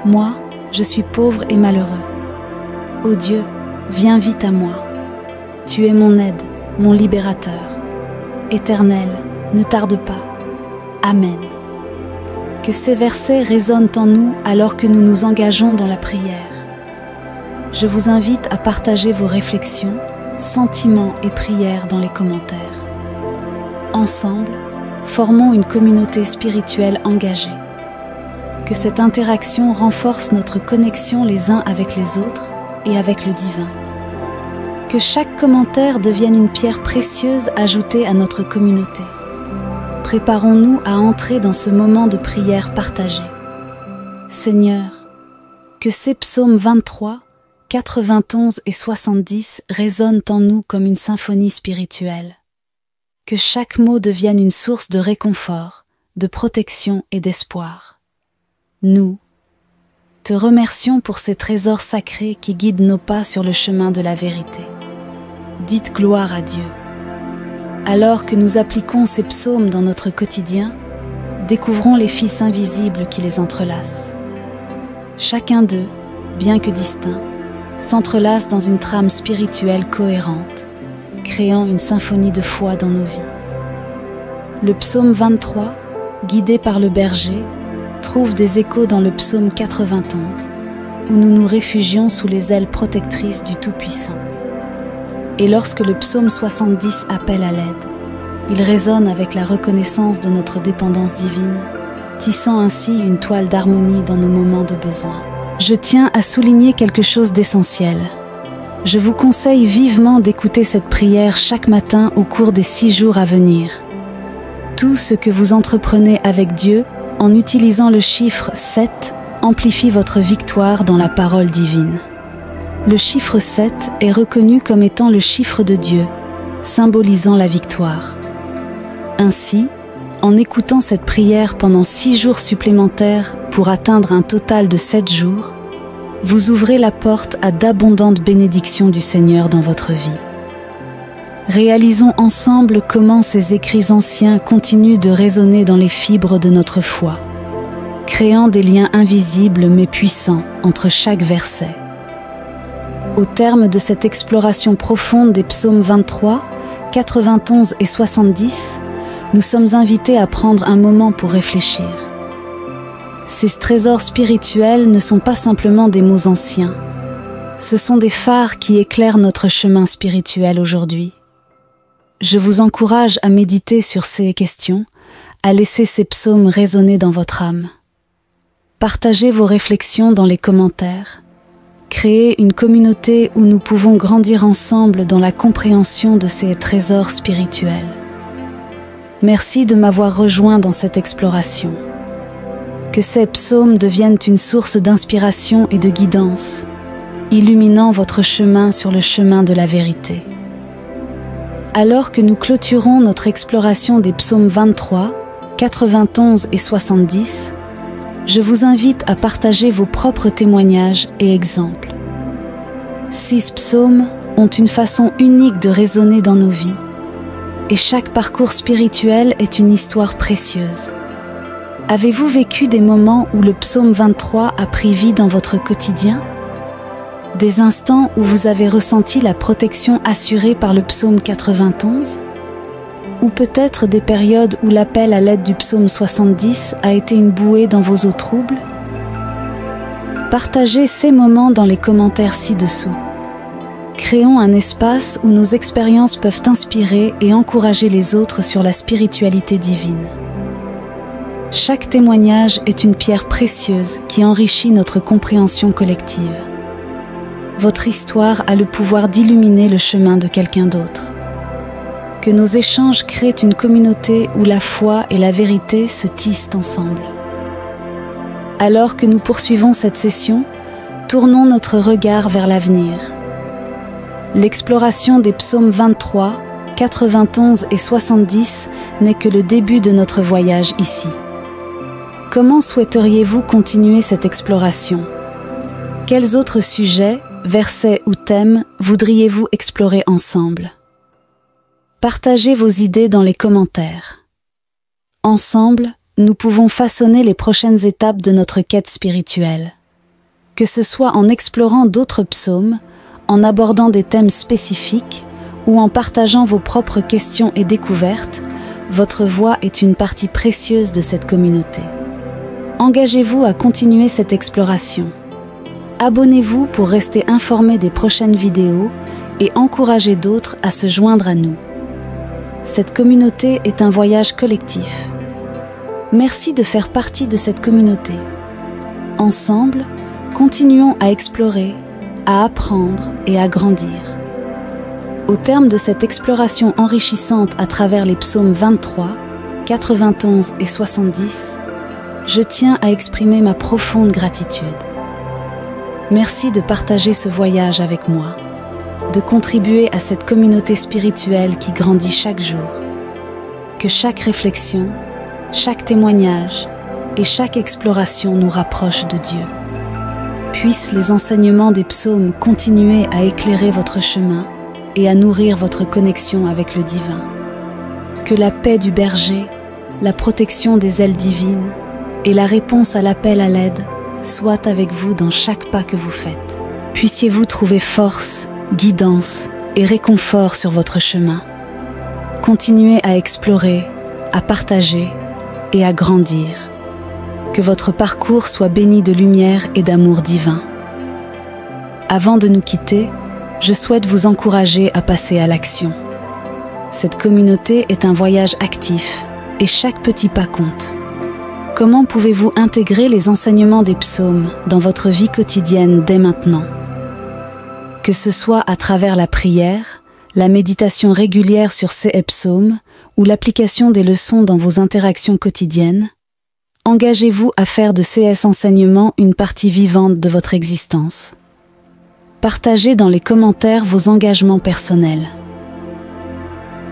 Moi, je suis pauvre et malheureux. Ô Dieu, viens vite à moi. Tu es mon aide, mon libérateur. Éternel, ne tarde pas. Amen. Que ces versets résonnent en nous alors que nous nous engageons dans la prière. Je vous invite à partager vos réflexions, sentiments et prières dans les commentaires. Ensemble, formons une communauté spirituelle engagée. Que cette interaction renforce notre connexion les uns avec les autres et avec le divin. Que chaque commentaire devienne une pierre précieuse ajoutée à notre communauté. Préparons-nous à entrer dans ce moment de prière partagée. Seigneur, que ces psaumes 23, 91 et 70 résonnent en nous comme une symphonie spirituelle. Que chaque mot devienne une source de réconfort, de protection et d'espoir. Nous te remercions pour ces trésors sacrés qui guident nos pas sur le chemin de la vérité. Dites gloire à Dieu. Alors que nous appliquons ces psaumes dans notre quotidien, découvrons les fils invisibles qui les entrelacent. Chacun d'eux, bien que distinct, s'entrelace dans une trame spirituelle cohérente, créant une symphonie de foi dans nos vies. Le psaume 23, guidé par le berger, trouve des échos dans le psaume 91, où nous nous réfugions sous les ailes protectrices du Tout-Puissant. Et lorsque le psaume 70 appelle à l'aide, il résonne avec la reconnaissance de notre dépendance divine, tissant ainsi une toile d'harmonie dans nos moments de besoin. Je tiens à souligner quelque chose d'essentiel. Je vous conseille vivement d'écouter cette prière chaque matin au cours des 6 jours à venir. Tout ce que vous entreprenez avec Dieu en utilisant le chiffre 7 amplifie votre victoire dans la parole divine. Le chiffre 7 est reconnu comme étant le chiffre de Dieu, symbolisant la victoire. Ainsi, en écoutant cette prière pendant 6 jours supplémentaires pour atteindre un total de 7 jours, vous ouvrez la porte à d'abondantes bénédictions du Seigneur dans votre vie. Réalisons ensemble comment ces écrits anciens continuent de résonner dans les fibres de notre foi, créant des liens invisibles mais puissants entre chaque verset. Au terme de cette exploration profonde des psaumes 23, 91 et 70, nous sommes invités à prendre un moment pour réfléchir. Ces trésors spirituels ne sont pas simplement des mots anciens. Ce sont des phares qui éclairent notre chemin spirituel aujourd'hui. Je vous encourage à méditer sur ces questions, à laisser ces psaumes résonner dans votre âme. Partagez vos réflexions dans les commentaires. Créez une communauté où nous pouvons grandir ensemble dans la compréhension de ces trésors spirituels. Merci de m'avoir rejoint dans cette exploration. Que ces psaumes deviennent une source d'inspiration et de guidance, illuminant votre chemin sur le chemin de la vérité. Alors que nous clôturons notre exploration des psaumes 23, 91 et 70, je vous invite à partager vos propres témoignages et exemples. 6 psaumes ont une façon unique de résonner dans nos vies, et chaque parcours spirituel est une histoire précieuse. Avez-vous vécu des moments où le psaume 23 a pris vie dans votre quotidien? Des instants où vous avez ressenti la protection assurée par le psaume 91? Ou peut-être des périodes où l'appel à l'aide du psaume 70 a été une bouée dans vos eaux troubles? Partagez ces moments dans les commentaires ci-dessous. Créons un espace où nos expériences peuvent inspirer et encourager les autres sur la spiritualité divine. Chaque témoignage est une pierre précieuse qui enrichit notre compréhension collective. Votre histoire a le pouvoir d'illuminer le chemin de quelqu'un d'autre. Que nos échanges créent une communauté où la foi et la vérité se tissent ensemble. Alors que nous poursuivons cette session, tournons notre regard vers l'avenir. L'exploration des psaumes 23, 91 et 70 n'est que le début de notre voyage ici. Comment souhaiteriez-vous continuer cette exploration? Quels autres sujets, versets ou thèmes voudriez-vous explorer ensemble? Partagez vos idées dans les commentaires. Ensemble, nous pouvons façonner les prochaines étapes de notre quête spirituelle. Que ce soit en explorant d'autres psaumes, en abordant des thèmes spécifiques ou en partageant vos propres questions et découvertes, votre voix est une partie précieuse de cette communauté. Engagez-vous à continuer cette exploration. Abonnez-vous pour rester informé des prochaines vidéos et encouragez d'autres à se joindre à nous. Cette communauté est un voyage collectif. Merci de faire partie de cette communauté. Ensemble, continuons à explorer, à apprendre et à grandir. Au terme de cette exploration enrichissante à travers les psaumes 23, 91 et 70, je tiens à exprimer ma profonde gratitude. Merci de partager ce voyage avec moi, de contribuer à cette communauté spirituelle qui grandit chaque jour. Que chaque réflexion, chaque témoignage et chaque exploration nous rapproche de Dieu. Puissent les enseignements des psaumes continuer à éclairer votre chemin et à nourrir votre connexion avec le divin. Que la paix du berger, la protection des ailes divines et la réponse à l'appel à l'aide soient avec vous dans chaque pas que vous faites. Puissiez-vous trouver force, guidance et réconfort sur votre chemin. Continuez à explorer, à partager et à grandir. Que votre parcours soit béni de lumière et d'amour divin. Avant de nous quitter, je souhaite vous encourager à passer à l'action. Cette communauté est un voyage actif et chaque petit pas compte. Comment pouvez-vous intégrer les enseignements des psaumes dans votre vie quotidienne dès maintenant? Que ce soit à travers la prière, la méditation régulière sur ces psaumes ou l'application des leçons dans vos interactions quotidiennes, engagez-vous à faire de ces enseignements une partie vivante de votre existence. Partagez dans les commentaires vos engagements personnels.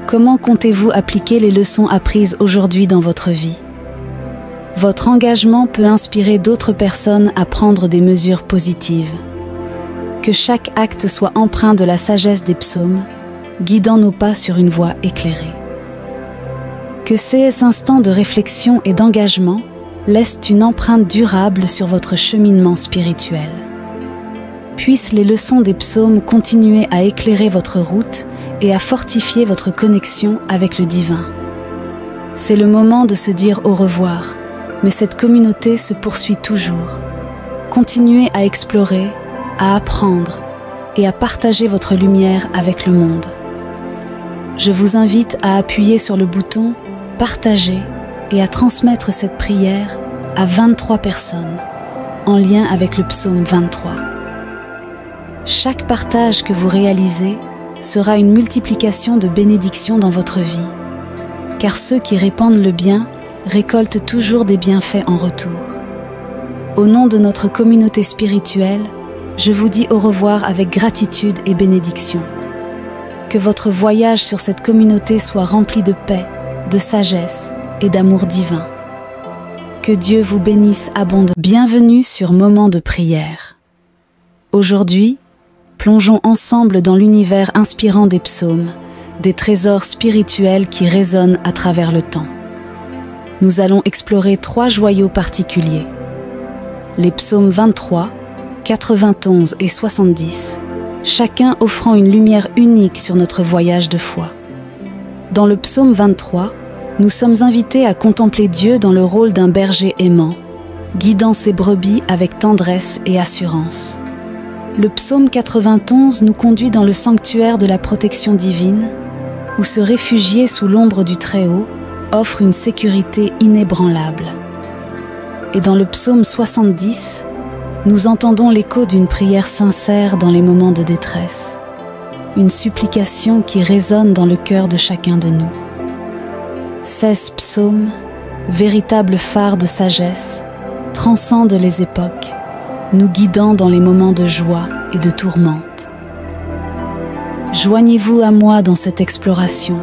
Comment comptez-vous appliquer les leçons apprises aujourd'hui dans votre vie? Votre engagement peut inspirer d'autres personnes à prendre des mesures positives. Que chaque acte soit empreint de la sagesse des psaumes, guidant nos pas sur une voie éclairée. Que ces instants de réflexion et d'engagement laissent une empreinte durable sur votre cheminement spirituel. Puissent les leçons des psaumes continuer à éclairer votre route et à fortifier votre connexion avec le divin. C'est le moment de se dire au revoir, mais cette communauté se poursuit toujours. Continuez à explorer, à apprendre et à partager votre lumière avec le monde. Je vous invite à appuyer sur le bouton « Partager » et à transmettre cette prière à 23 personnes. en lien avec le psaume 23. Chaque partage que vous réalisez sera une multiplication de bénédictions dans votre vie, car ceux qui répandent le bien récoltent toujours des bienfaits en retour. Au nom de notre communauté spirituelle, je vous dis au revoir avec gratitude et bénédiction. Que votre voyage sur cette communauté soit rempli de paix, de sagesse et d'amour divin. Que Dieu vous bénisse abondamment. Bienvenue sur Moment de prière. Aujourd'hui, plongeons ensemble dans l'univers inspirant des psaumes, des trésors spirituels qui résonnent à travers le temps. Nous allons explorer 3 joyaux particuliers. Les psaumes 23, 91 et 70, chacun offrant une lumière unique sur notre voyage de foi. Dans le psaume 23, nous sommes invités à contempler Dieu dans le rôle d'un berger aimant, guidant ses brebis avec tendresse et assurance. Le psaume 91 nous conduit dans le sanctuaire de la protection divine, où se réfugier sous l'ombre du Très-Haut offre une sécurité inébranlable. Et dans le psaume 70, nous entendons l'écho d'une prière sincère dans les moments de détresse, une supplication qui résonne dans le cœur de chacun de nous. 16 psaumes, véritables phares de sagesse, transcendent les époques, nous guidant dans les moments de joie et de tourmente. Joignez-vous à moi dans cette exploration,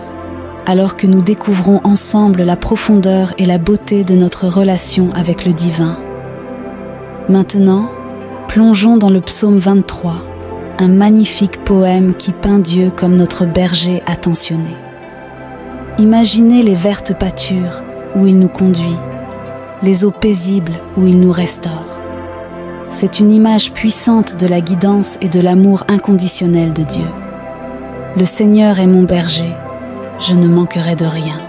alors que nous découvrons ensemble la profondeur et la beauté de notre relation avec le divin. Maintenant, plongeons dans le psaume 23, un magnifique poème qui peint Dieu comme notre berger attentionné. Imaginez les vertes pâtures où il nous conduit, les eaux paisibles où il nous restaure. C'est une image puissante de la guidance et de l'amour inconditionnel de Dieu. Le Seigneur est mon berger, je ne manquerai de rien.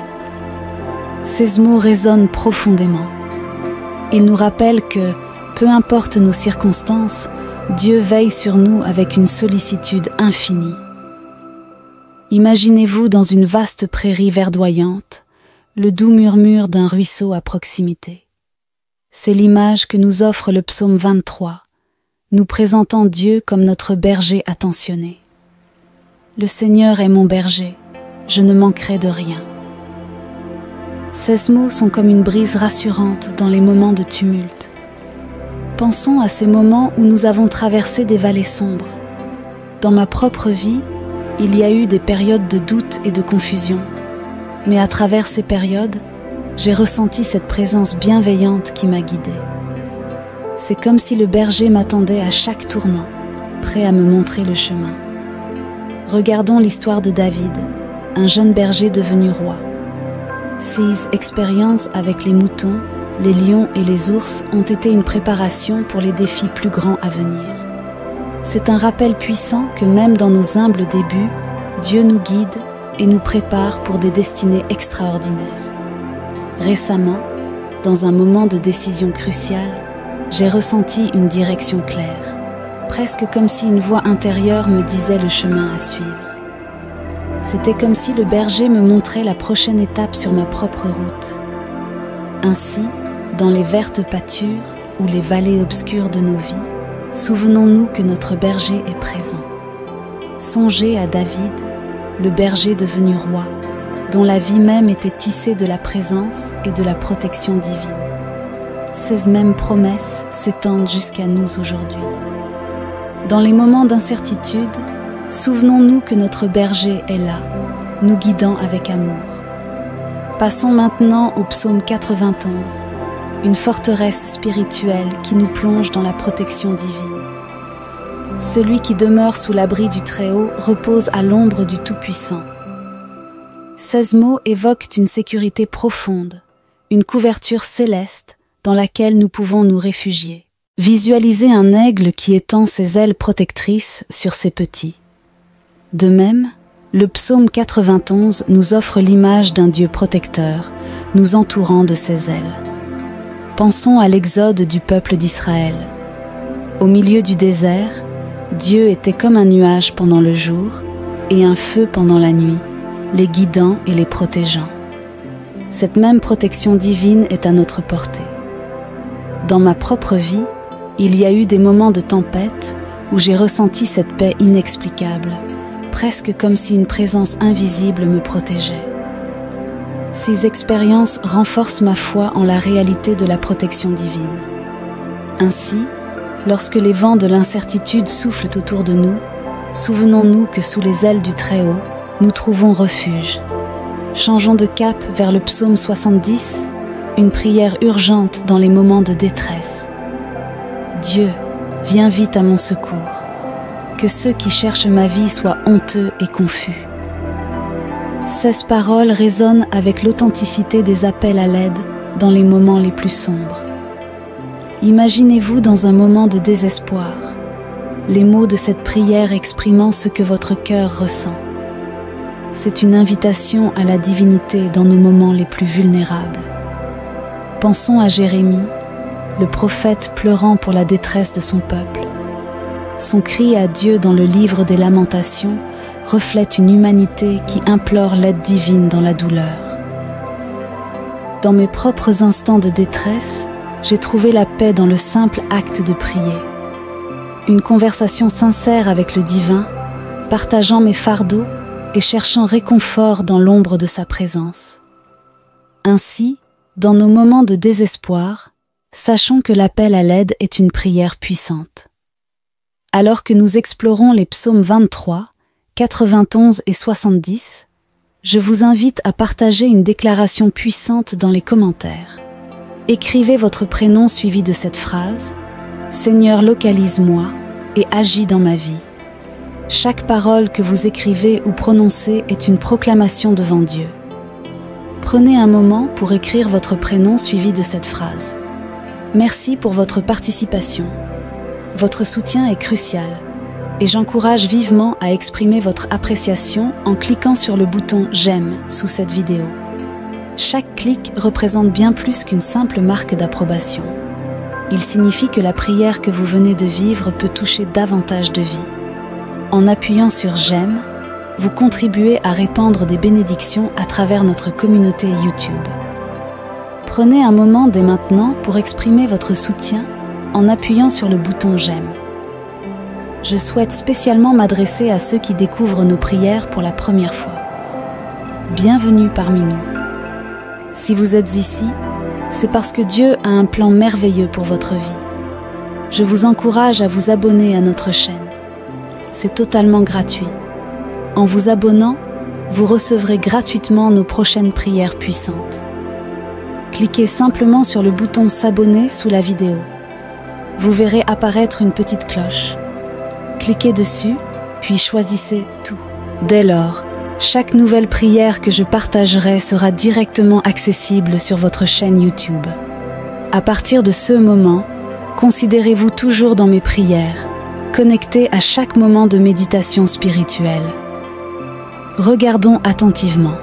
Ces mots résonnent profondément. Ils nous rappellent que, peu importe nos circonstances, Dieu veille sur nous avec une sollicitude infinie. Imaginez-vous dans une vaste prairie verdoyante, le doux murmure d'un ruisseau à proximité. C'est l'image que nous offre le psaume 23, nous présentant Dieu comme notre berger attentionné. Le Seigneur est mon berger, je ne manquerai de rien. Ces mots sont comme une brise rassurante dans les moments de tumulte. Pensons à ces moments où nous avons traversé des vallées sombres. Dans ma propre vie, il y a eu des périodes de doute et de confusion. Mais à travers ces périodes, j'ai ressenti cette présence bienveillante qui m'a guidée. C'est comme si le berger m'attendait à chaque tournant, prêt à me montrer le chemin. Regardons l'histoire de David, un jeune berger devenu roi. Ses expériences avec les moutons, les lions et les ours ont été une préparation pour les défis plus grands à venir. C'est un rappel puissant que même dans nos humbles débuts, Dieu nous guide et nous prépare pour des destinées extraordinaires. Récemment, dans un moment de décision cruciale, j'ai ressenti une direction claire, presque comme si une voix intérieure me disait le chemin à suivre. C'était comme si le berger me montrait la prochaine étape sur ma propre route. Ainsi, dans les vertes pâtures ou les vallées obscures de nos vies, souvenons-nous que notre berger est présent. Songez à David, le berger devenu roi, dont la vie même était tissée de la présence et de la protection divine. Ces mêmes promesses s'étendent jusqu'à nous aujourd'hui. Dans les moments d'incertitude, souvenons-nous que notre berger est là, nous guidant avec amour. Passons maintenant au psaume 91, une forteresse spirituelle qui nous plonge dans la protection divine. Celui qui demeure sous l'abri du Très-Haut repose à l'ombre du Tout-Puissant. Ces mots évoquent une sécurité profonde, une couverture céleste dans laquelle nous pouvons nous réfugier. Visualisez un aigle qui étend ses ailes protectrices sur ses petits. De même, le psaume 91 nous offre l'image d'un Dieu protecteur, nous entourant de ses ailes. Pensons à l'exode du peuple d'Israël. Au milieu du désert, Dieu était comme un nuage pendant le jour et un feu pendant la nuit, les guidant et les protégeant. Cette même protection divine est à notre portée. Dans ma propre vie, il y a eu des moments de tempête où j'ai ressenti cette paix inexplicable, presque comme si une présence invisible me protégeait. Ces expériences renforcent ma foi en la réalité de la protection divine. Ainsi, lorsque les vents de l'incertitude soufflent autour de nous, souvenons-nous que sous les ailes du Très-Haut, nous trouvons refuge. Changeons de cap vers le psaume 70, une prière urgente dans les moments de détresse. Dieu, viens vite à mon secours. Que ceux qui cherchent ma vie soient honteux et confus. Ces paroles résonnent avec l'authenticité des appels à l'aide dans les moments les plus sombres. Imaginez-vous dans un moment de désespoir, les mots de cette prière exprimant ce que votre cœur ressent. C'est une invitation à la divinité dans nos moments les plus vulnérables. Pensons à Jérémie, le prophète pleurant pour la détresse de son peuple. Son cri à Dieu dans le livre des Lamentations reflète une humanité qui implore l'aide divine dans la douleur. Dans mes propres instants de détresse, j'ai trouvé la paix dans le simple acte de prier. Une conversation sincère avec le divin, partageant mes fardeaux et cherchant réconfort dans l'ombre de sa présence. Ainsi, dans nos moments de désespoir, sachons que l'appel à l'aide est une prière puissante. Alors que nous explorons les psaumes 23, 91 et 70, je vous invite à partager une déclaration puissante dans les commentaires. Écrivez votre prénom suivi de cette phrase « Seigneur, localise-moi et agis dans ma vie ». Chaque parole que vous écrivez ou prononcez est une proclamation devant Dieu. Prenez un moment pour écrire votre prénom suivi de cette phrase. Merci pour votre participation. Votre soutien est crucial et j'encourage vivement à exprimer votre appréciation en cliquant sur le bouton « J'aime » sous cette vidéo. Chaque clic représente bien plus qu'une simple marque d'approbation. Il signifie que la prière que vous venez de vivre peut toucher davantage de vies. En appuyant sur « J'aime », vous contribuez à répandre des bénédictions à travers notre communauté YouTube. Prenez un moment dès maintenant pour exprimer votre soutien en appuyant sur le bouton « J'aime ». Je souhaite spécialement m'adresser à ceux qui découvrent nos prières pour la première fois. Bienvenue parmi nous. Si vous êtes ici, c'est parce que Dieu a un plan merveilleux pour votre vie. Je vous encourage à vous abonner à notre chaîne. C'est totalement gratuit. En vous abonnant, vous recevrez gratuitement nos prochaines prières puissantes. Cliquez simplement sur le bouton « S'abonner » sous la vidéo. Vous verrez apparaître une petite cloche. Cliquez dessus, puis choisissez « Tout ». Dès lors, chaque nouvelle prière que je partagerai sera directement accessible sur votre chaîne YouTube. À partir de ce moment, considérez-vous toujours dans mes prières, connecté à chaque moment de méditation spirituelle. Regardons attentivement.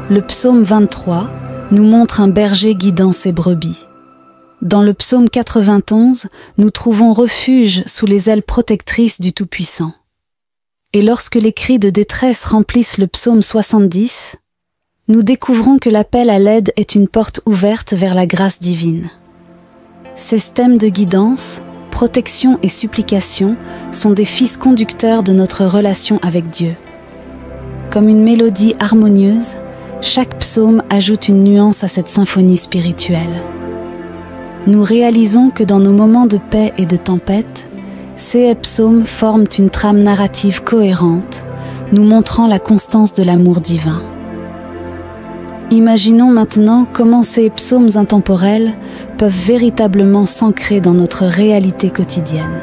Le psaume 23 nous montre un berger guidant ses brebis. Dans le psaume 91, nous trouvons refuge sous les ailes protectrices du Tout-Puissant. Et lorsque les cris de détresse remplissent le psaume 70, nous découvrons que l'appel à l'aide est une porte ouverte vers la grâce divine. Ces thèmes de guidance, protection et supplication sont des fils conducteurs de notre relation avec Dieu. Comme une mélodie harmonieuse, chaque psaume ajoute une nuance à cette symphonie spirituelle. Nous réalisons que dans nos moments de paix et de tempête, ces psaumes forment une trame narrative cohérente, nous montrant la constance de l'amour divin. Imaginons maintenant comment ces psaumes intemporels peuvent véritablement s'ancrer dans notre réalité quotidienne.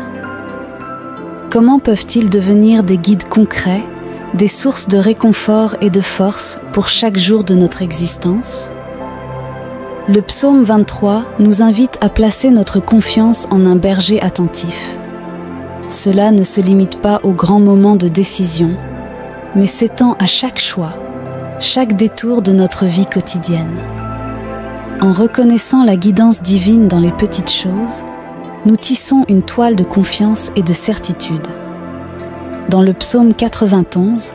Comment peuvent-ils devenir des guides concrets, des sources de réconfort et de force pour chaque jour de notre existence? Le psaume 23 nous invite à placer notre confiance en un berger attentif. Cela ne se limite pas aux grands moments de décision, mais s'étend à chaque choix, chaque détour de notre vie quotidienne. En reconnaissant la guidance divine dans les petites choses, nous tissons une toile de confiance et de certitude. Dans le psaume 91,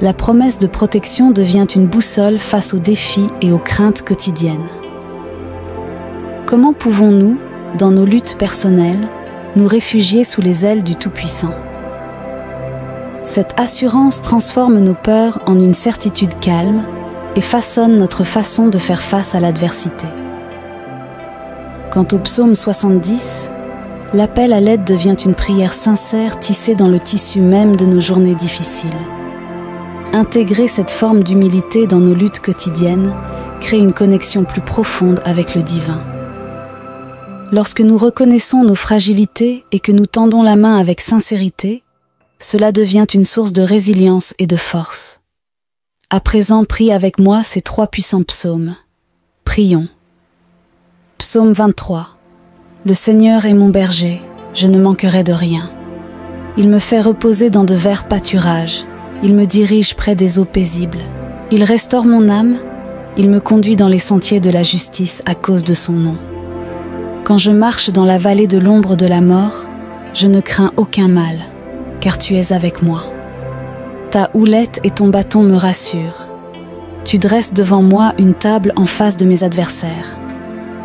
la promesse de protection devient une boussole face aux défis et aux craintes quotidiennes. Comment pouvons-nous, dans nos luttes personnelles, nous réfugier sous les ailes du Tout-Puissant. Cette assurance transforme nos peurs en une certitude calme et façonne notre façon de faire face à l'adversité. Quant au psaume 70, l'appel à l'aide devient une prière sincère tissée dans le tissu même de nos journées difficiles. Intégrer cette forme d'humilité dans nos luttes quotidiennes crée une connexion plus profonde avec le divin. Lorsque nous reconnaissons nos fragilités et que nous tendons la main avec sincérité, cela devient une source de résilience et de force. À présent, prie avec moi ces 3 puissants psaumes. Prions. Psaume 23. Le Seigneur est mon berger, je ne manquerai de rien. Il me fait reposer dans de verts pâturages, il me dirige près des eaux paisibles. Il restaure mon âme, il me conduit dans les sentiers de la justice à cause de son nom. Quand je marche dans la vallée de l'ombre de la mort, je ne crains aucun mal, car tu es avec moi. Ta houlette et ton bâton me rassurent. Tu dresses devant moi une table en face de mes adversaires.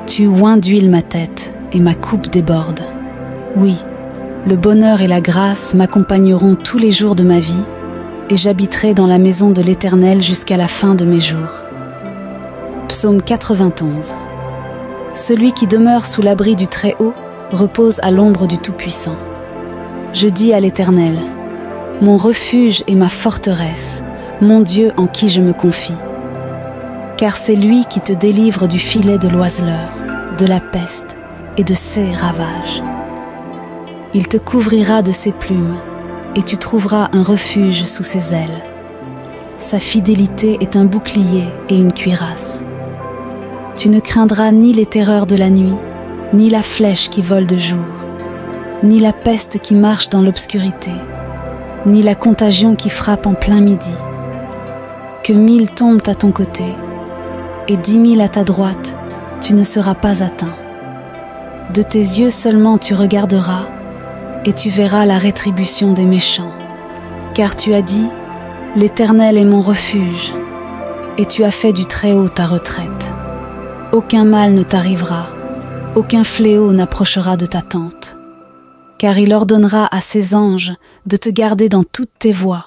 Tu oins d'huile ma tête et ma coupe déborde. Oui, le bonheur et la grâce m'accompagneront tous les jours de ma vie et j'habiterai dans la maison de l'Éternel jusqu'à la fin de mes jours. Psaume 91. Celui qui demeure sous l'abri du Très-Haut repose à l'ombre du Tout-Puissant. Je dis à l'Éternel, mon refuge et ma forteresse, mon Dieu en qui je me confie. Car c'est lui qui te délivre du filet de l'oiseleur, de la peste et de ses ravages. Il te couvrira de ses plumes, et tu trouveras un refuge sous ses ailes. Sa fidélité est un bouclier et une cuirasse. Tu ne craindras ni les terreurs de la nuit, ni la flèche qui vole de jour, ni la peste qui marche dans l'obscurité, ni la contagion qui frappe en plein midi. Que 1000 tombent à ton côté, et 10 000 à ta droite, tu ne seras pas atteint. De tes yeux seulement tu regarderas, et tu verras la rétribution des méchants. Car tu as dit, l'Éternel est mon refuge, et tu as fait du Très-Haut ta retraite. Aucun mal ne t'arrivera, aucun fléau n'approchera de ta tente. Car il ordonnera à ses anges de te garder dans toutes tes voies.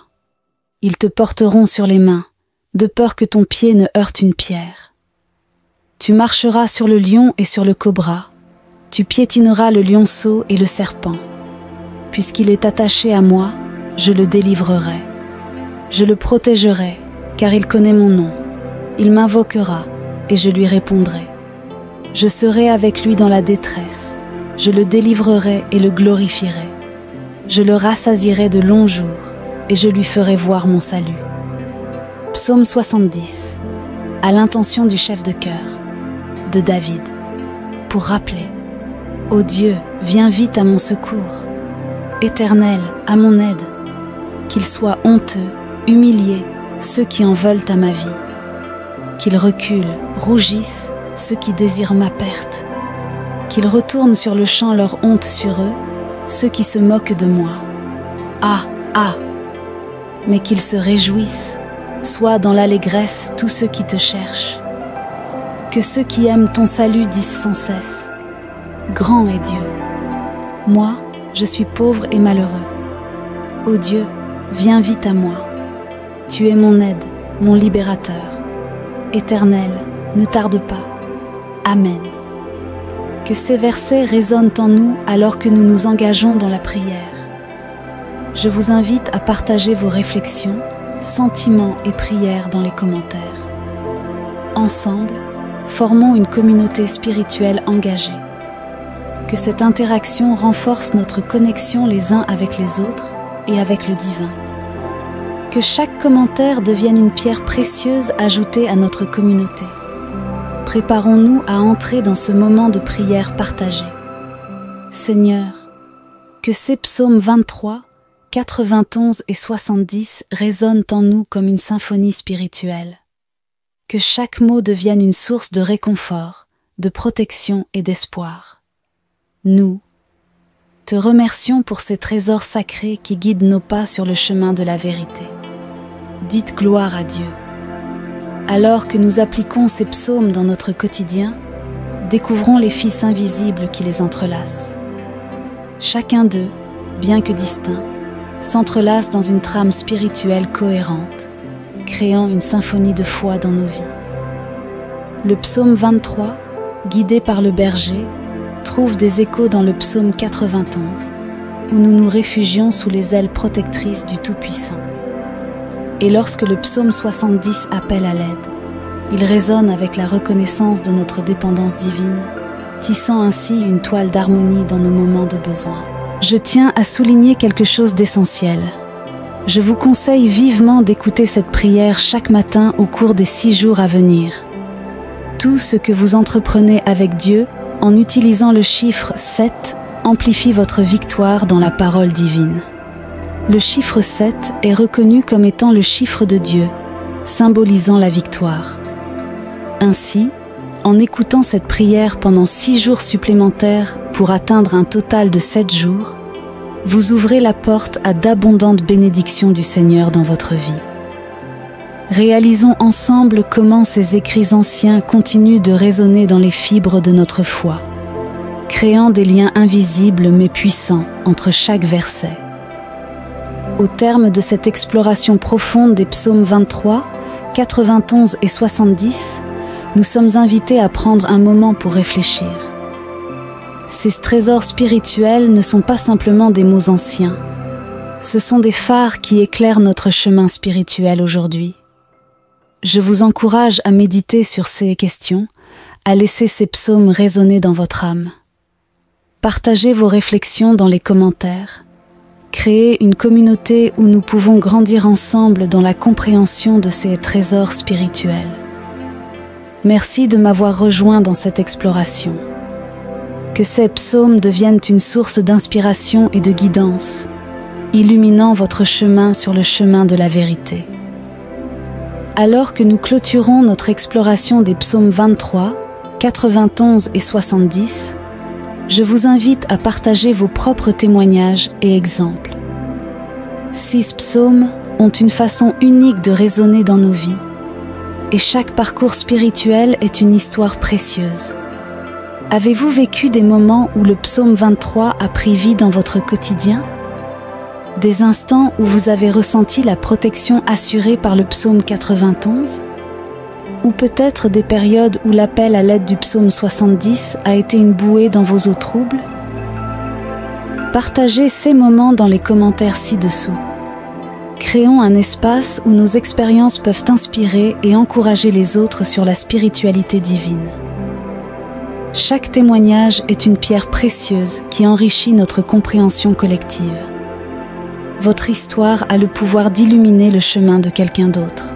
Ils te porteront sur les mains, de peur que ton pied ne heurte une pierre. Tu marcheras sur le lion et sur le cobra, tu piétineras le lionceau et le serpent. Puisqu'il est attaché à moi, je le délivrerai. Je le protégerai, car il connaît mon nom. Il m'invoquera, et je lui répondrai. Je serai avec lui dans la détresse. Je le délivrerai et le glorifierai. Je le rassasierai de longs jours, et je lui ferai voir mon salut. Psaume 70. À l'intention du chef de chœur, de David, pour rappeler: Ô Dieu, viens vite à mon secours. Éternel, à mon aide. Qu'ils soient honteux, humiliés, ceux qui en veulent à ma vie. Qu'ils reculent, rougissent, ceux qui désirent ma perte. Qu'ils retournent sur le champ leur honte sur eux, ceux qui se moquent de moi. Ah, ah! Mais qu'ils se réjouissent, soient dans l'allégresse tous ceux qui te cherchent. Que ceux qui aiment ton salut disent sans cesse: Grand est Dieu. Moi, je suis pauvre et malheureux. Ô Dieu, viens vite à moi. Tu es mon aide, mon libérateur. Éternel, ne tarde pas. Amen. Que ces versets résonnent en nous alors que nous nous engageons dans la prière. Je vous invite à partager vos réflexions, sentiments et prières dans les commentaires. Ensemble, formons une communauté spirituelle engagée. Que cette interaction renforce notre connexion les uns avec les autres et avec le divin. Que chaque commentaire devienne une pierre précieuse ajoutée à notre communauté. Préparons-nous à entrer dans ce moment de prière partagée. Seigneur, que ces psaumes 23, 91 et 70 résonnent en nous comme une symphonie spirituelle. Que chaque mot devienne une source de réconfort, de protection et d'espoir. Nous te remercions pour ces trésors sacrés qui guident nos pas sur le chemin de la vérité. Dites gloire à Dieu. Alors que nous appliquons ces psaumes dans notre quotidien, découvrons les fils invisibles qui les entrelacent. Chacun d'eux, bien que distinct, s'entrelace dans une trame spirituelle cohérente, créant une symphonie de foi dans nos vies. Le psaume 23, guidé par le berger, trouve des échos dans le psaume 91, où nous nous réfugions sous les ailes protectrices du Tout-Puissant. Et lorsque le psaume 70 appelle à l'aide, il résonne avec la reconnaissance de notre dépendance divine, tissant ainsi une toile d'harmonie dans nos moments de besoin. Je tiens à souligner quelque chose d'essentiel. Je vous conseille vivement d'écouter cette prière chaque matin au cours des 6 jours à venir. Tout ce que vous entreprenez avec Dieu, en utilisant le chiffre 7, amplifie votre victoire dans la parole divine. Le chiffre 7 est reconnu comme étant le chiffre de Dieu, symbolisant la victoire. Ainsi, en écoutant cette prière pendant 6 jours supplémentaires pour atteindre un total de 7 jours, vous ouvrez la porte à d'abondantes bénédictions du Seigneur dans votre vie. Réalisons ensemble comment ces écrits anciens continuent de résonner dans les fibres de notre foi, créant des liens invisibles mais puissants entre chaque verset. Au terme de cette exploration profonde des psaumes 23, 91 et 70, nous sommes invités à prendre un moment pour réfléchir. Ces trésors spirituels ne sont pas simplement des mots anciens. Ce sont des phares qui éclairent notre chemin spirituel aujourd'hui. Je vous encourage à méditer sur ces questions, à laisser ces psaumes résonner dans votre âme. Partagez vos réflexions dans les commentaires. Créez une communauté où nous pouvons grandir ensemble dans la compréhension de ces trésors spirituels. Merci de m'avoir rejoint dans cette exploration. Que ces psaumes deviennent une source d'inspiration et de guidance, illuminant votre chemin sur le chemin de la vérité. Alors que nous clôturons notre exploration des psaumes 23, 91 et 70, je vous invite à partager vos propres témoignages et exemples. 6 psaumes ont une façon unique de résonner dans nos vies, et chaque parcours spirituel est une histoire précieuse. Avez-vous vécu des moments où le psaume 23 a pris vie dans votre quotidien? Des instants où vous avez ressenti la protection assurée par le psaume 91? Ou peut-être des périodes où l'appel à l'aide du psaume 70 a été une bouée dans vos eaux troubles? Partagez ces moments dans les commentaires ci-dessous. Créons un espace où nos expériences peuvent inspirer et encourager les autres sur la spiritualité divine. Chaque témoignage est une pierre précieuse qui enrichit notre compréhension collective. Votre histoire a le pouvoir d'illuminer le chemin de quelqu'un d'autre.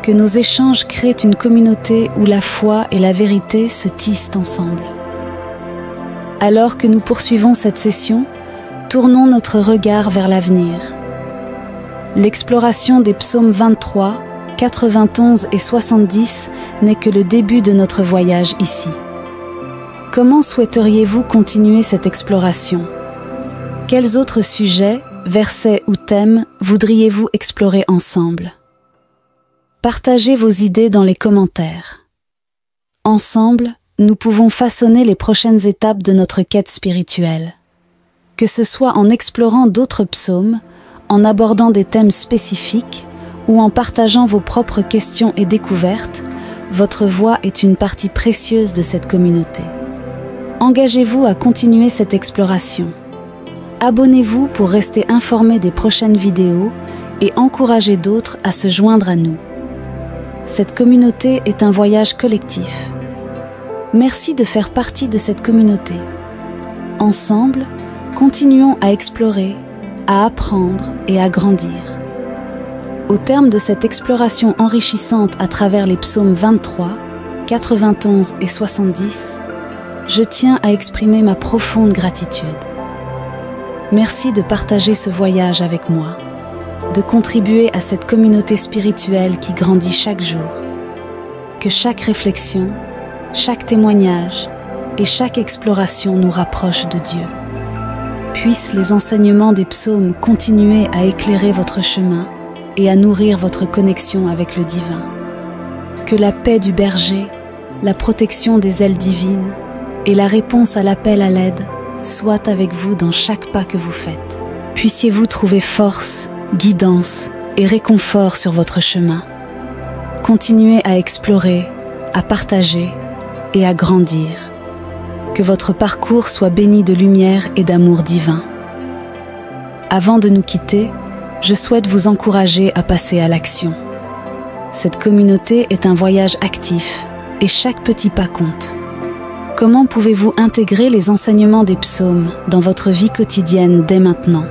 Que nos échanges créent une communauté où la foi et la vérité se tissent ensemble. Alors que nous poursuivons cette session, tournons notre regard vers l'avenir. L'exploration des psaumes 23, 91 et 70 n'est que le début de notre voyage ici. Comment souhaiteriez-vous continuer cette exploration? Quels autres sujets, versets ou thèmes voudriez-vous explorer ensemble? Partagez vos idées dans les commentaires. Ensemble, nous pouvons façonner les prochaines étapes de notre quête spirituelle. Que ce soit en explorant d'autres psaumes, en abordant des thèmes spécifiques ou en partageant vos propres questions et découvertes, votre voix est une partie précieuse de cette communauté. Engagez-vous à continuer cette exploration. Abonnez-vous pour rester informé des prochaines vidéos et encouragez d'autres à se joindre à nous. Cette communauté est un voyage collectif. Merci de faire partie de cette communauté. Ensemble, continuons à explorer, à apprendre et à grandir. Au terme de cette exploration enrichissante à travers les psaumes 23, 91 et 70, je tiens à exprimer ma profonde gratitude. Merci de partager ce voyage avec moi, de contribuer à cette communauté spirituelle qui grandit chaque jour. Que chaque réflexion, chaque témoignage et chaque exploration nous rapproche de Dieu. Puissent les enseignements des psaumes continuer à éclairer votre chemin et à nourrir votre connexion avec le divin. Que la paix du berger, la protection des ailes divines et la réponse à l'appel à l'aide soit avec vous dans chaque pas que vous faites. Puissiez-vous trouver force, guidance et réconfort sur votre chemin. Continuez à explorer, à partager et à grandir. Que votre parcours soit béni de lumière et d'amour divin. Avant de nous quitter, je souhaite vous encourager à passer à l'action. Cette communauté est un voyage actif et chaque petit pas compte. Comment pouvez-vous intégrer les enseignements des psaumes dans votre vie quotidienne dès maintenant?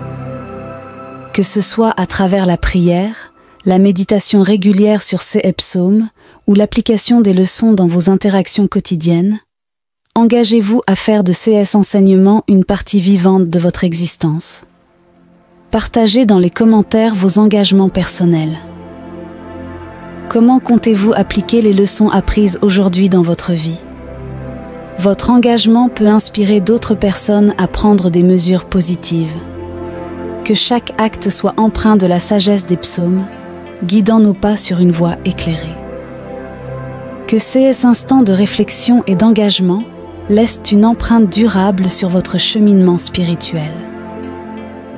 Que ce soit à travers la prière, la méditation régulière sur ces psaumes ou l'application des leçons dans vos interactions quotidiennes, engagez-vous à faire de ces enseignements une partie vivante de votre existence. Partagez dans les commentaires vos engagements personnels. Comment comptez-vous appliquer les leçons apprises aujourd'hui dans votre vie? Votre engagement peut inspirer d'autres personnes à prendre des mesures positives. Que chaque acte soit empreint de la sagesse des psaumes, guidant nos pas sur une voie éclairée. Que ces instants de réflexion et d'engagement laissent une empreinte durable sur votre cheminement spirituel.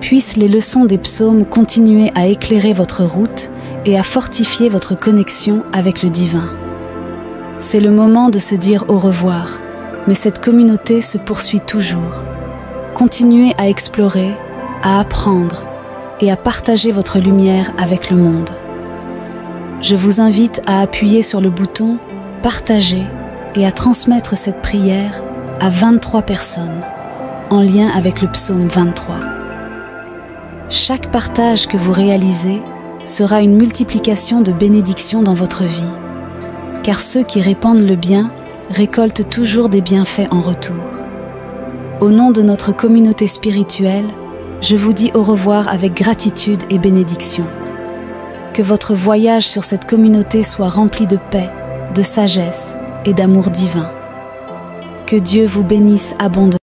Puissent les leçons des psaumes continuer à éclairer votre route et à fortifier votre connexion avec le divin. C'est le moment de se dire au revoir, mais cette communauté se poursuit toujours. Continuez à explorer, à apprendre et à partager votre lumière avec le monde. Je vous invite à appuyer sur le bouton « Partager » et à transmettre cette prière à 23 personnes, en lien avec le psaume 23. Chaque partage que vous réalisez sera une multiplication de bénédictions dans votre vie, car ceux qui répandent le bien récoltent toujours des bienfaits en retour. Au nom de notre communauté spirituelle, je vous dis au revoir avec gratitude et bénédiction. Que votre voyage sur cette communauté soit rempli de paix, de sagesse et d'amour divin. Que Dieu vous bénisse abondamment.